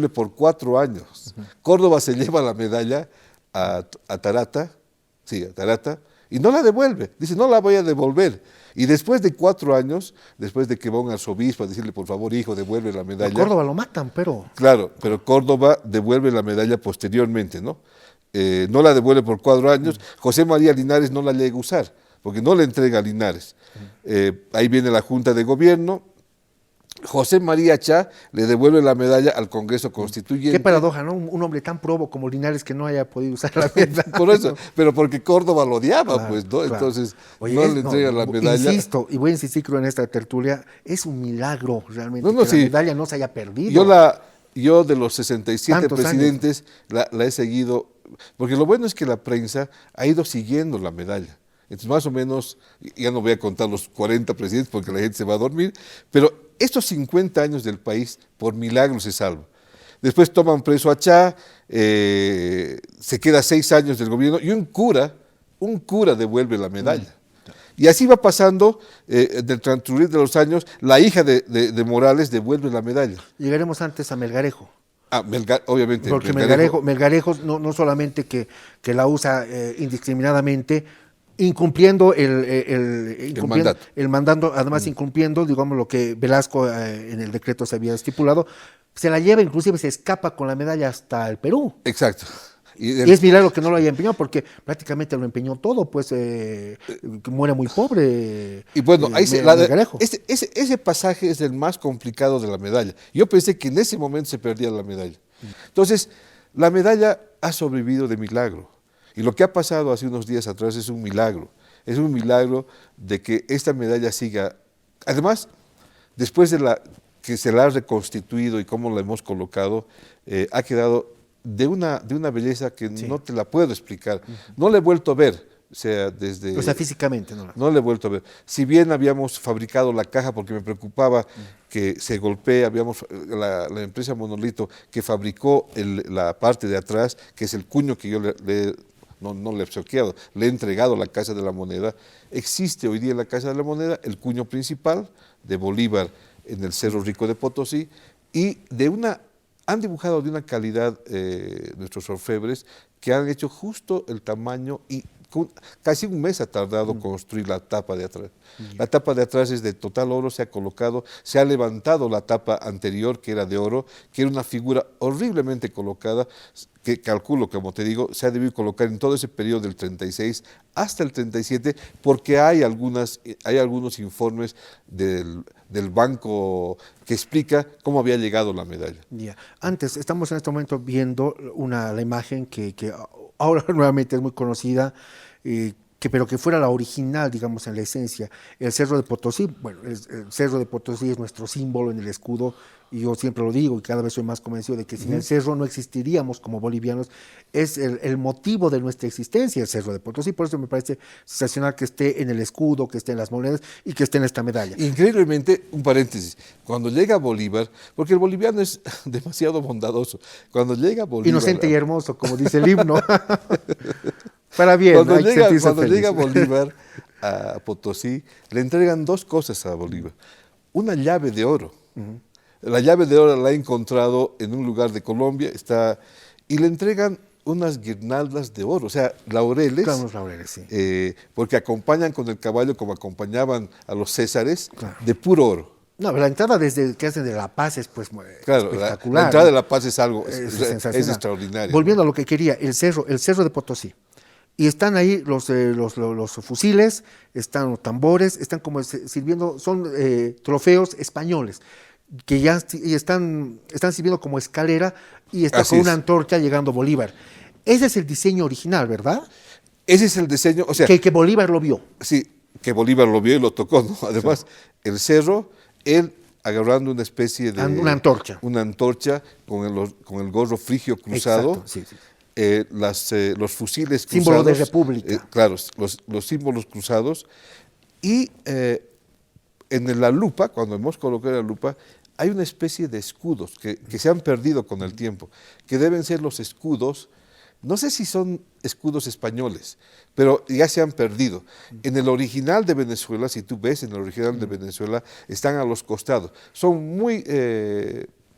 por 4 años. Córdoba se lleva la medalla a Tarata, y no la devuelve, dice no la voy a devolver. Y después de 4 años, después de que va un arzobispo a decirle, por favor, hijo, devuelve la medalla. A Córdoba lo matan, pero. Claro, pero Córdoba devuelve la medalla posteriormente, ¿no? No la devuelve por 4 años. José María Linares no la llega a usar, porque no le entrega a Linares. Ahí viene la Junta de Gobierno, José María Chá le devuelve la medalla al Congreso Constituyente. Qué paradoja, ¿no? Un hombre tan probo como Linares que no haya podido usar la medalla. Por eso, pero porque Córdoba lo odiaba, Claro, pues, ¿no? claro. Entonces, Oye, no le entrega la medalla. Insisto, y voy a insistir creo en esta tertulia, es un milagro realmente No, que sí. la medalla no se haya perdido. Yo de los 67 Tantos presidentes la he seguido, porque lo bueno es que la prensa ha ido siguiendo la medalla. Entonces, más o menos, ya no voy a contar los 40 presidentes porque la gente se va a dormir, pero estos 50 años del país, por milagro se salva. Después toman preso a Chá, se queda 6 años del gobierno y un cura devuelve la medalla. Y así va pasando, del transcurrir de los años, la hija de Morales devuelve la medalla. Llegaremos antes a Melgarejo. Obviamente. Porque Melgarejo no solamente que la usa indiscriminadamente, incumpliendo el mandato, además incumpliendo, digamos, lo que Velasco en el decreto se había estipulado, se la lleva, inclusive se escapa con la medalla hasta el Perú. Exacto. Y es milagro que no lo haya empeñado, porque prácticamente lo empeñó todo, pues muere muy pobre. Y bueno, Melgarejo. ese pasaje es el más complicado de la medalla. Yo pensé que en ese momento se perdía la medalla. Entonces, la medalla ha sobrevivido de milagro. Y lo que ha pasado hace unos días atrás es un milagro. Es un milagro de que esta medalla siga. Además, después de que se la ha reconstituido y cómo la hemos colocado, ha quedado de una belleza que no te la puedo explicar. No la he vuelto a ver. O sea, físicamente no. No la he vuelto a ver. Si bien habíamos fabricado la caja porque me preocupaba que se golpee, la empresa Monolito que fabricó la parte de atrás, que es el cuño que yo no le he obsequiado, le he entregado a la Casa de la Moneda. Existe hoy día en la Casa de la Moneda el cuño principal de Bolívar en el Cerro Rico de Potosí y han dibujado de una calidad nuestros orfebres que han hecho justo el tamaño y casi un mes ha tardado construir la tapa de atrás. La tapa de atrás es de total oro, se ha levantado la tapa anterior que era de oro, que era una figura horriblemente colocada, que calculo, como te digo, se ha debido colocar en todo ese periodo del 36 hasta el 37, porque hay algunos informes del banco que explica cómo había llegado la medalla. Antes, estamos en este momento viendo la imagen que ahora nuevamente es muy conocida, pero que fuera la original, digamos, en la esencia. El Cerro de Potosí, bueno, el Cerro de Potosí es nuestro símbolo en el escudo, y yo siempre lo digo y cada vez soy más convencido de que sin el cerro no existiríamos como bolivianos. Es el motivo de nuestra existencia el Cerro de Potosí, por eso me parece sensacional que esté en el escudo, que esté en las monedas y que esté en esta medalla. Increíblemente, un paréntesis, cuando llega Bolívar, porque el boliviano es demasiado bondadoso, cuando llega Bolívar... Inocente y hermoso, como dice el himno. Para bien, cuando cuando llega Bolívar a Potosí, le entregan 2 cosas a Bolívar. Una llave de oro. La llave de oro la ha encontrado en un lugar de Colombia, y le entregan unas guirnaldas de oro, o sea, laureles. Claro, unos laureles, sí. Porque acompañan con el caballo como acompañaban a los césares, de puro oro. No, la entrada desde que hacen de La Paz es pues espectacular. La entrada de La Paz es algo, es extraordinario. Volviendo a lo que quería, el cerro de Potosí. Y están ahí los fusiles, están los tambores, están como sirviendo, son trofeos españoles, que ya están sirviendo como escalera y está Así con una es. antorcha llegando Bolívar. Ese es el diseño original, ¿verdad? Ese es el diseño, o sea... Que Bolívar lo vio. Sí, que Bolívar lo vio y lo tocó, ¿no? Además, el cerro, él agarrando una especie de... Una antorcha. Una antorcha con el gorro frigio cruzado. Exacto, sí. Los fusiles cruzados. Símbolo de república. Claro, los símbolos cruzados. Y en la lupa, cuando hemos colocado la lupa, hay una especie de escudos que se han perdido con el tiempo, que deben ser los escudos, no sé si son escudos españoles, pero ya se han perdido. En el original de Venezuela, si tú ves en el original de Venezuela, están a los costados. Son muy...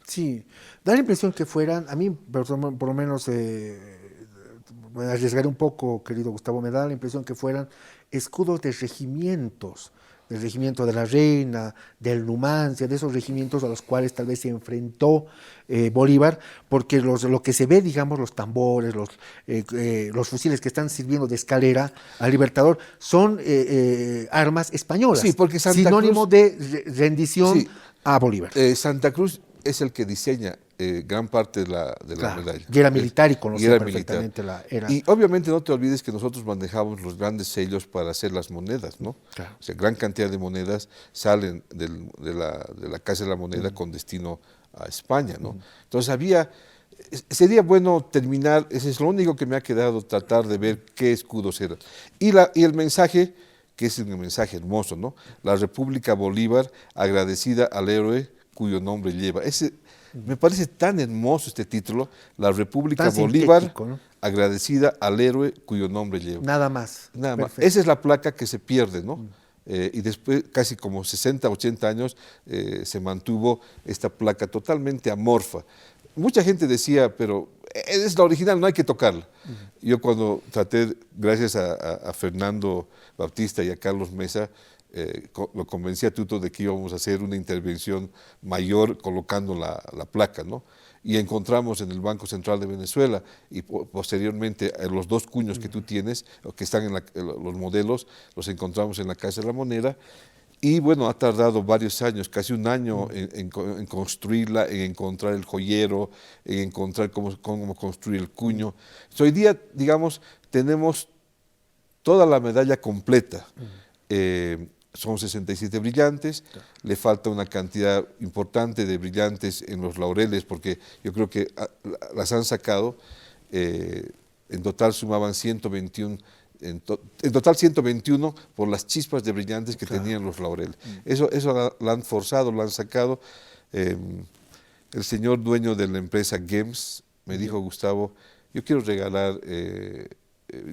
Sí, da la impresión que fueran, a mí por lo menos me arriesgaré un poco, querido Gustavo, me da la impresión que fueran escudos de regimientos, del regimiento de la Reina, del Numancia, de esos regimientos a los cuales tal vez se enfrentó Bolívar, porque lo que se ve, digamos, los tambores, los fusiles que están sirviendo de escalera al Libertador, son armas españolas, Sí, porque sinónimo de rendición. Sí, Ah, Bolívar. Santa Cruz es el que diseña gran parte de la Claro. medalla. Y era militar y conocía era perfectamente militar. Y obviamente no te olvides que nosotros manejamos los grandes sellos para hacer las monedas, ¿no? Claro. O sea, gran cantidad de monedas salen de la Casa de la Moneda con destino a España, ¿no? Entonces sería bueno terminar, ese es lo único que me ha quedado, tratar de ver qué escudos eran. Y el mensaje, que es un mensaje hermoso, ¿no? La República Bolívar, agradecida al héroe cuyo nombre lleva. Me parece tan hermoso este título, La República Tan Bolívar, sintético, ¿no? agradecida al héroe cuyo nombre lleva. Nada más. Nada más. Perfecto. Esa es la placa que se pierde, ¿no? Y después, casi como 60, 80 años, se mantuvo esta placa totalmente amorfa. Mucha gente decía, pero es la original, no hay que tocarla. Yo cuando traté, gracias a Fernando Baptista y a Carlos Mesa, lo convencí a Tuto de que íbamos a hacer una intervención mayor colocando la placa, ¿no? Y encontramos en el Banco Central de Venezuela y posteriormente los dos cuños que tú tienes, que están en los modelos, los encontramos en la Casa de la Moneda. Y bueno, ha tardado varios años, casi un año en construirla, en encontrar el joyero, en encontrar cómo construir el cuño. Hoy día, digamos, tenemos toda la medalla completa. Son 67 brillantes, le falta una cantidad importante de brillantes en los laureles, porque yo creo que las han sacado, en total sumaban 121, en total 121 por las chispas de brillantes que tenían los laureles. Eso la han forzado, lo han sacado. El señor dueño de la empresa GEMS me dijo, Gustavo, yo quiero regalar...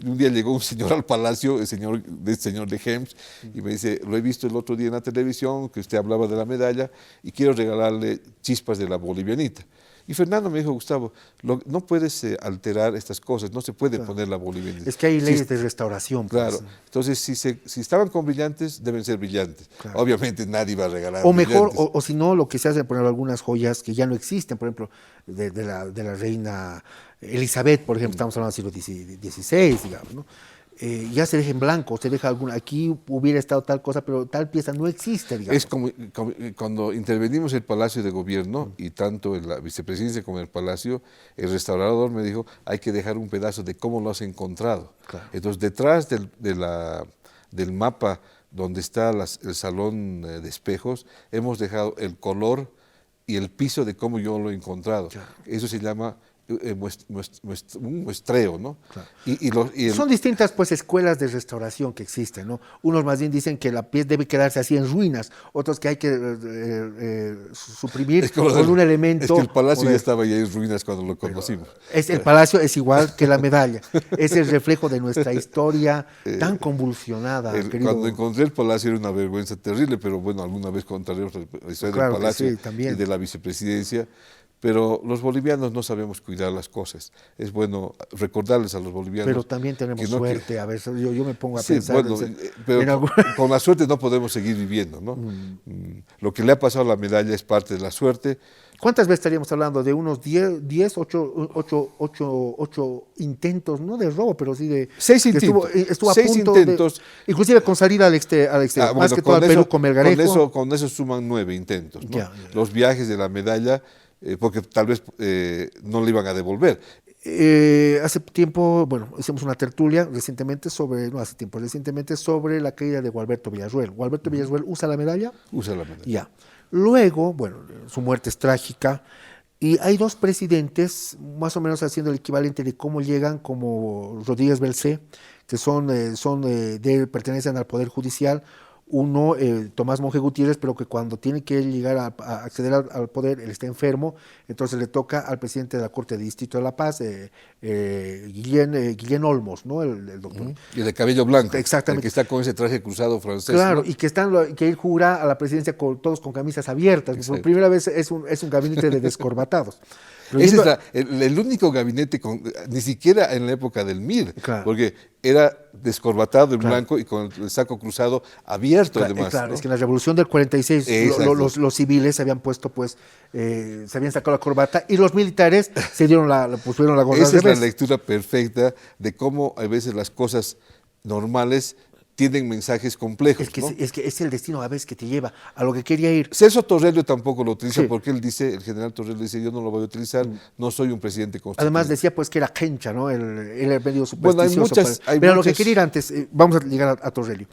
un día llegó un señor al palacio, el señor de GEMS, y me dice, lo he visto el otro día en la televisión, que usted hablaba de la medalla, y quiero regalarle chispas de la bolivianita. Y Fernando me dijo, Gustavo, no puedes alterar estas cosas, no se puede poner la bolivianita. Es que hay leyes de restauración. Claro, Pues. entonces si estaban con brillantes, deben ser brillantes. Claro. Obviamente nadie va a regalar O brillantes. mejor, o si no, lo que se hace es poner algunas joyas que ya no existen, por ejemplo, de la reina Elizabeth, por ejemplo, estamos hablando del siglo XVI, digamos, ¿no? Ya se deja en blanco, se deja alguna, aquí hubiera estado tal cosa, pero tal pieza no existe, digamos. Es como cuando intervenimos el Palacio de Gobierno, y tanto en la vicepresidencia como en el Palacio, el restaurador me dijo, hay que dejar un pedazo de cómo lo has encontrado. Claro. Entonces, detrás del mapa donde está el salón de espejos, hemos dejado el color y el piso de cómo yo lo he encontrado. Claro. Eso se llama un muestreo, ¿no? Claro. Son distintas pues escuelas de restauración que existen, ¿no? Unos más bien dicen que la pieza debe quedarse así en ruinas, otros que hay que suprimir con un elemento. Es que el palacio ya estaba ya en ruinas cuando lo conocimos. El palacio es igual que la medalla, es el reflejo de nuestra historia tan convulsionada. Cuando encontré el palacio era una vergüenza terrible, pero bueno, alguna vez contaremos la historia del palacio y de la vicepresidencia. Pero los bolivianos no sabemos cuidar las cosas. Es bueno recordarles a los bolivianos. Pero también tenemos suerte. A ver, yo me pongo a pensar. Bueno, pero con la suerte no podemos seguir viviendo, ¿no? Lo que le ha pasado a la medalla es parte de la suerte. ¿Cuántas veces estaríamos hablando? De unos 8 intentos, no de robo, pero sí de... 6 intentos. Estuvo a punto intentos. Inclusive con salida al exterior. Más bueno, que todo al Perú con Melgarejo. Con eso suman 9 intentos, ¿no? Ya. Los viajes de la medalla... porque tal vez no le iban a devolver. Hace tiempo, bueno, hicimos una tertulia recientemente sobre la caída de Gualberto Villarroel. ¿Gualberto Villarroel usa la medalla? Usa la medalla. Ya. Luego, bueno, su muerte es trágica y hay dos presidentes más o menos haciendo el equivalente de cómo llegan, como Rodríguez Belcé, que pertenecen al Poder Judicial. Uno, Tomás Monje Gutiérrez, pero que cuando tiene que llegar a acceder al poder, él está enfermo, entonces le toca al presidente de la Corte de Distrito de La Paz, Guillén Olmos, ¿no? El doctor. Y de cabello blanco. Exactamente. El que está con ese traje cruzado francés. Claro, ¿no? y que él jura a la presidencia todos con camisas abiertas. Exacto. Por primera vez es un gabinete de descorbatados. Ese es el único gabinete, ni siquiera en la época del MIR, claro. Porque era descorbatado en blanco y con el saco cruzado abierto, además. Claro, ¿no? Es que en la revolución del 46 los civiles se habían puesto, se habían sacado la corbata y los militares pusieron la gorra. Esa es la lectura perfecta de cómo a veces las cosas normales tienen mensajes complejos, Es que, ¿no? es que es el destino a veces que te lleva a lo que quería ir. Celso Torrelio tampoco lo utiliza Sí. porque él dice, el general Torrelio dice, yo no lo voy a utilizar, no soy un presidente constituyente. Además decía pues que era quencha, ¿no? Él era medio Bueno, hay supersticioso. muchas- hay Pero lo que muchas- quería ir antes, vamos a llegar a Torrelio.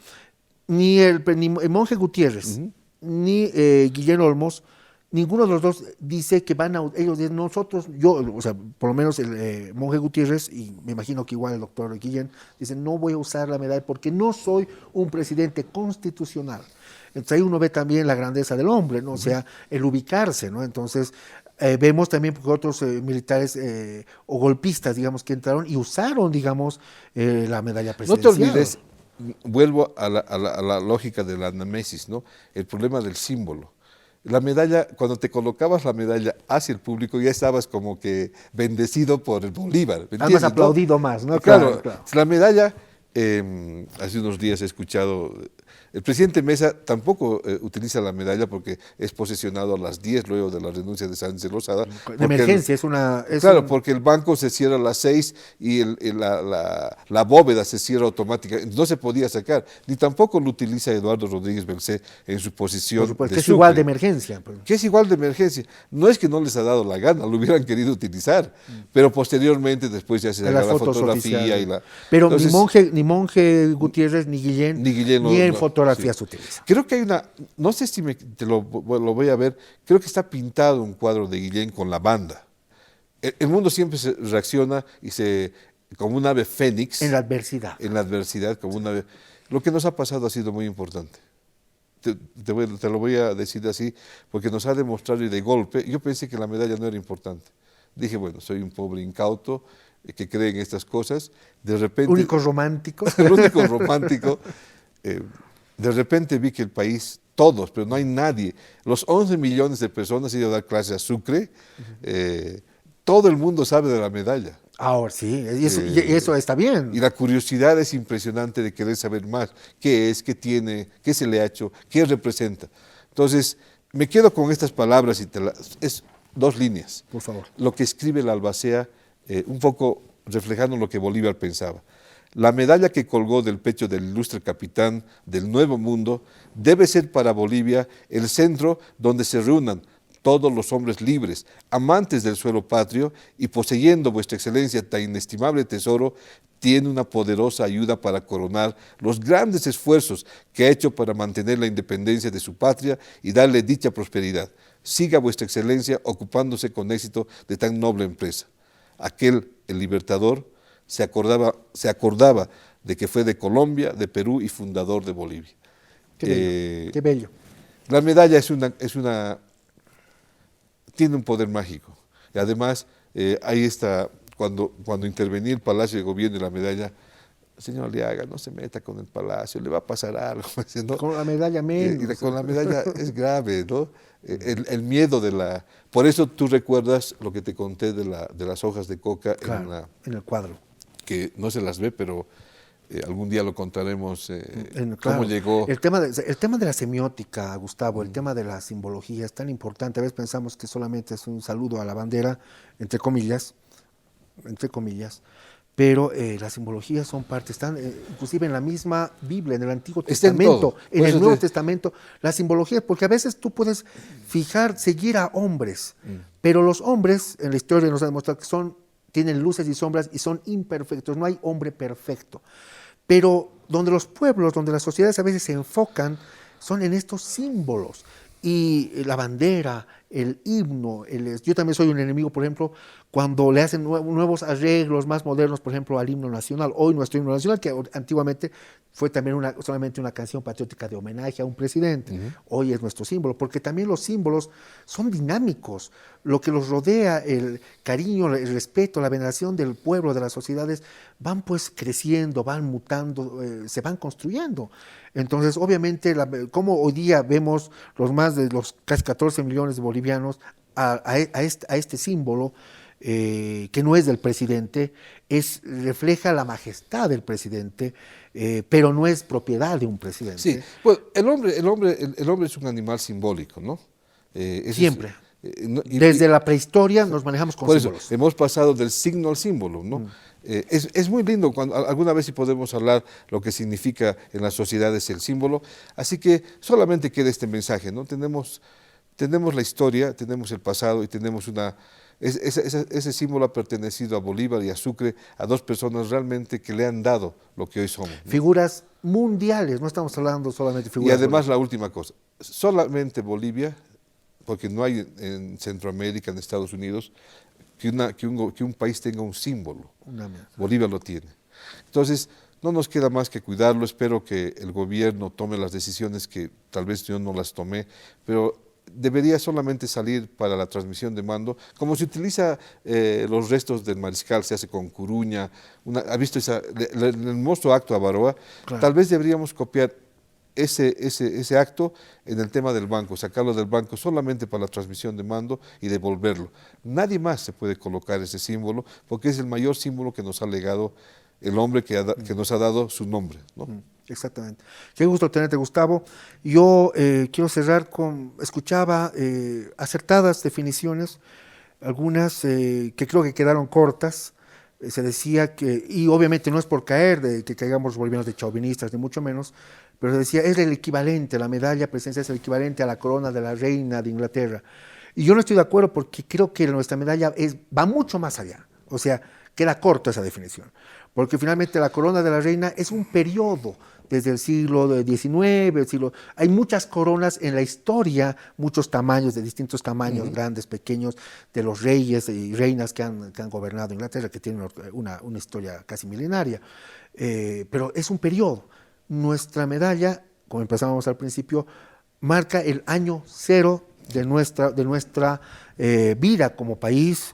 Ni el monje Gutiérrez, ni Guillermo Olmos, ninguno de los dos dice que van a, ellos dicen, nosotros, yo, o sea, por lo menos el monje Gutiérrez, y me imagino que igual el doctor Guillén, dicen, no voy a usar la medalla porque no soy un presidente constitucional. Entonces ahí uno ve también la grandeza del hombre, ¿no? O sea, el ubicarse, ¿no? Entonces vemos también porque otros militares o golpistas, digamos, que entraron y usaron, digamos, la medalla No te presidencial. olvides, vuelvo a la lógica de la anamnesis, ¿no? El problema del símbolo. La medalla, cuando te colocabas la medalla hacia el público, ya estabas como que bendecido por el Bolívar. ¿Me Además entiendes, no? aplaudido más, ¿no? Claro, Claro. la medalla, hace unos días he escuchado, el presidente Mesa tampoco utiliza la medalla porque es posesionado a las 10 luego de la renuncia de Sánchez Lozada. De emergencia, es una... es Claro, un- porque el banco se cierra a las 6 y la bóveda se cierra automáticamente, no se podía sacar, ni tampoco lo utiliza Eduardo Rodríguez Belcé en su posición por supuesto, de que es igual Sucre, de emergencia. Pues. que es igual de emergencia. No es que no les ha dado la gana, lo hubieran querido utilizar, pero posteriormente después ya se De saca las la fotos fotografía oficiales. y la... Pero Entonces, ni monje Gutiérrez, ni Guillén, Ni Guillén, ni no, en no, fotografía sí. se utiliza. Creo que hay una, no sé si lo voy a ver, creo que está pintado un cuadro de Guillén con la banda. El mundo siempre se reacciona y como un ave fénix En la adversidad. en la adversidad, como un ave. Lo que nos ha pasado ha sido muy importante. Te lo voy a decir así, porque nos ha demostrado y de golpe, yo pensé que la medalla no era importante. Dije, bueno, soy un pobre incauto que cree en estas cosas. De repente... Único romántico. el único romántico. De repente vi que el país, todos, pero no hay nadie, los 11 millones de personas han ido a dar clase a Sucre, todo el mundo sabe de la medalla. Ahora sí, y eso está bien. Y la curiosidad es impresionante de querer saber más, qué es, qué tiene, qué se le ha hecho, qué representa. Entonces, me quedo con estas palabras y es 2 líneas. Por favor. Lo que escribe el albacea, un poco reflejando lo que Bolívar pensaba. La medalla que colgó del pecho del ilustre capitán del Nuevo Mundo debe ser para Bolivia el centro donde se reúnan todos los hombres libres, amantes del suelo patrio y poseyendo vuestra excelencia tan inestimable tesoro, tiene una poderosa ayuda para coronar los grandes esfuerzos que ha hecho para mantener la independencia de su patria y darle dicha prosperidad. Siga vuestra excelencia ocupándose con éxito de tan noble empresa. Aquel, el libertador, se acordaba de que fue de Colombia, de Perú y fundador de Bolivia. Qué bello. Qué bello. La medalla tiene un poder mágico. Y además, ahí está, cuando intervenía el Palacio de Gobierno y la medalla, señor Aliaga, no se meta con el Palacio, le va a pasar algo. ¿No? Con la medalla menos. Y con la medalla es grave, ¿no? El miedo de la... Por eso tú recuerdas lo que te conté de las hojas de coca Claro, en el cuadro. que no se las ve, pero algún día lo contaremos Claro. cómo llegó. El tema de la semiótica, Gustavo, el tema de la simbología es tan importante. A veces pensamos que solamente es un saludo a la bandera, entre comillas, pero las simbologías son parte, están inclusive en la misma Biblia, en el Antiguo Está en Testamento, todo. en Por el eso Nuevo Testamento, las simbologías, porque a veces tú puedes seguir a hombres, pero los hombres en la historia nos han demostrado que tienen luces y sombras y son imperfectos, no hay hombre perfecto. Pero donde los pueblos, donde las sociedades a veces se enfocan, son en estos símbolos. Y la bandera, el himno, yo también soy un enemigo, por ejemplo, cuando le hacen nuevos arreglos más modernos, por ejemplo, al himno nacional. Hoy nuestro himno nacional, que antiguamente fue también solamente una canción patriótica de homenaje a un presidente, hoy es nuestro símbolo, porque también los símbolos son dinámicos. Lo que los rodea, el cariño, el respeto, la veneración del pueblo, de las sociedades, van pues creciendo, van mutando, se van construyendo. Entonces, obviamente, como hoy día vemos los casi 14 millones de bolivianos a este símbolo, que no es del presidente, refleja la majestad del presidente, pero no es propiedad de un presidente. Sí, pues el hombre es un animal simbólico, ¿no? Siempre. Desde la prehistoria nos manejamos con por símbolos. eso, hemos pasado del signo al símbolo, ¿no? Es muy lindo cuando alguna vez si podemos hablar lo que significa en las sociedades el símbolo. Así que solamente queda este mensaje, ¿no? Tenemos la historia, tenemos el pasado y tenemos ese símbolo ha pertenecido a Bolívar y a Sucre, a dos personas realmente que le han dado lo que hoy somos, ¿no? Figuras mundiales, no estamos hablando solamente de Y figuras. además la última cosa, solamente Bolivia, porque no hay en Centroamérica, en Estados Unidos, que un país tenga un símbolo. Bolivia lo tiene. Entonces, no nos queda más que cuidarlo. Espero que el gobierno tome las decisiones que tal vez yo no las tomé, pero debería solamente salir para la transmisión de mando, como se utiliza los restos del mariscal, se hace con curuña. ¿Ha visto el hermoso acto a Baroa? Claro. Tal vez deberíamos copiar ese acto en el tema del banco, sacarlo del banco solamente para la transmisión de mando y devolverlo. Nadie más se puede colocar ese símbolo porque es el mayor símbolo que nos ha legado el hombre que nos ha dado su nombre, ¿no? Exactamente. Qué gusto tenerte, Gustavo. Yo quiero cerrar escuchaba acertadas definiciones, algunas que creo que quedaron cortas. Se decía que, y obviamente no es por caer de que caigamos bolivianos de chauvinistas, ni mucho menos, pero se decía, es el equivalente, la medalla presidencial es el equivalente a la corona de la reina de Inglaterra. Y yo no estoy de acuerdo porque creo que nuestra medalla va mucho más allá. O sea, queda corta esa definición. Porque finalmente la corona de la reina es un periodo desde el siglo XIX, hay muchas coronas en la historia, muchos tamaños, de distintos tamaños, grandes, pequeños, de los reyes y reinas que han gobernado Inglaterra, que tienen una historia casi milenaria. Pero es un periodo. Nuestra medalla, como empezábamos al principio, marca el año cero de nuestra vida como país,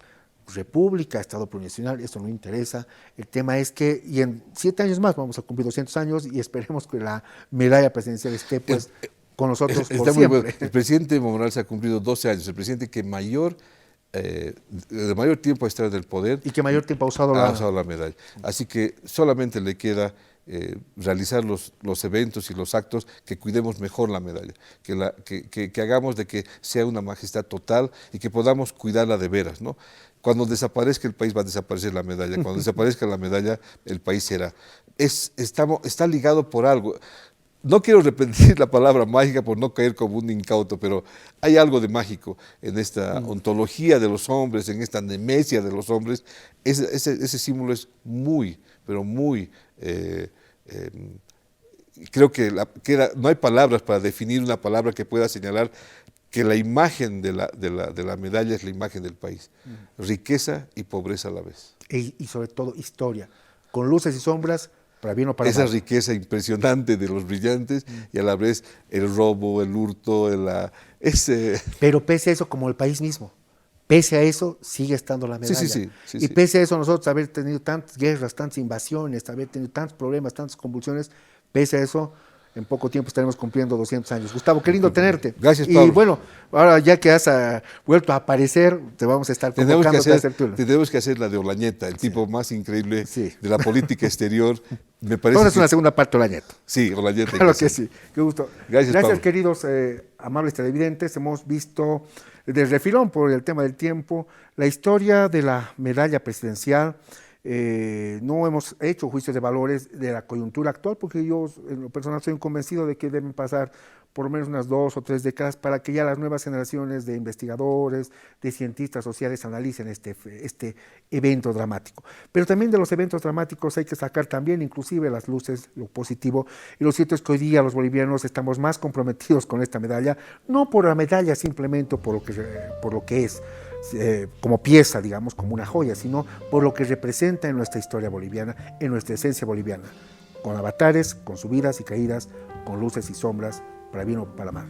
república, Estado plurinacional. Eso no interesa. El tema es que, y en 7 años más vamos a cumplir 200 años y esperemos que la medalla presidencial esté pues con nosotros por siempre. Bueno. El presidente Evo Morales ha cumplido 12 años, el presidente que de mayor tiempo ha estado en el poder. Y que mayor tiempo ha usado la medalla. Así que solamente le queda realizar los eventos y los actos que cuidemos mejor la medalla, que hagamos de que sea una majestad total y que podamos cuidarla de veras, ¿no? Cuando desaparezca el país va a desaparecer la medalla, cuando desaparezca la medalla el país será. Está ligado por algo. No quiero repetir la palabra mágica por no caer como un incauto, pero hay algo de mágico en esta ontología de los hombres, en esta nemesia de los hombres. Ese símbolo es muy, pero muy... creo que no hay palabras para definir una palabra que pueda señalar que la imagen de la medalla es la imagen del país. Riqueza y pobreza a la vez. Y sobre todo historia, con luces y sombras, para bien o para mal. Esa riqueza impresionante de los brillantes y a la vez el robo, el hurto, Pero pese a eso, como el país mismo, pese a eso, sigue estando la medalla. Sí, y pese a eso, nosotros haber tenido tantas guerras, tantas invasiones, haber tenido tantos problemas, tantas convulsiones, pese a eso, en poco tiempo estaremos cumpliendo 200 años. Gustavo, qué lindo tenerte. Gracias, Pablo. Y bueno, ahora ya que has vuelto a aparecer, te vamos a estar convocando a hacer turno. Tenemos que hacer la de Olañeta, el tipo más increíble de la política exterior. Me parece Entonces, una segunda parte de Olañeta. Sí, Olañeta. Claro que sí. Qué gusto. Gracias, Pablo. Queridos amables televidentes. Hemos visto de refilón, por el tema del tiempo, la historia de la medalla presidencial. No hemos hecho juicios de valores de la coyuntura actual, porque yo en lo personal soy convencido de que deben pasar por lo menos unas 2 o 3 décadas para que ya las nuevas generaciones de investigadores, de cientistas sociales analicen este evento dramático. Pero también de los eventos dramáticos hay que sacar también inclusive las luces, lo positivo, y lo cierto es que hoy día los bolivianos estamos más comprometidos con esta medalla, no por la medalla simplemente por lo que es, como pieza, digamos, como una joya, sino por lo que representa en nuestra historia boliviana, en nuestra esencia boliviana, con avatares, con subidas y caídas, con luces y sombras, para bien o para mal.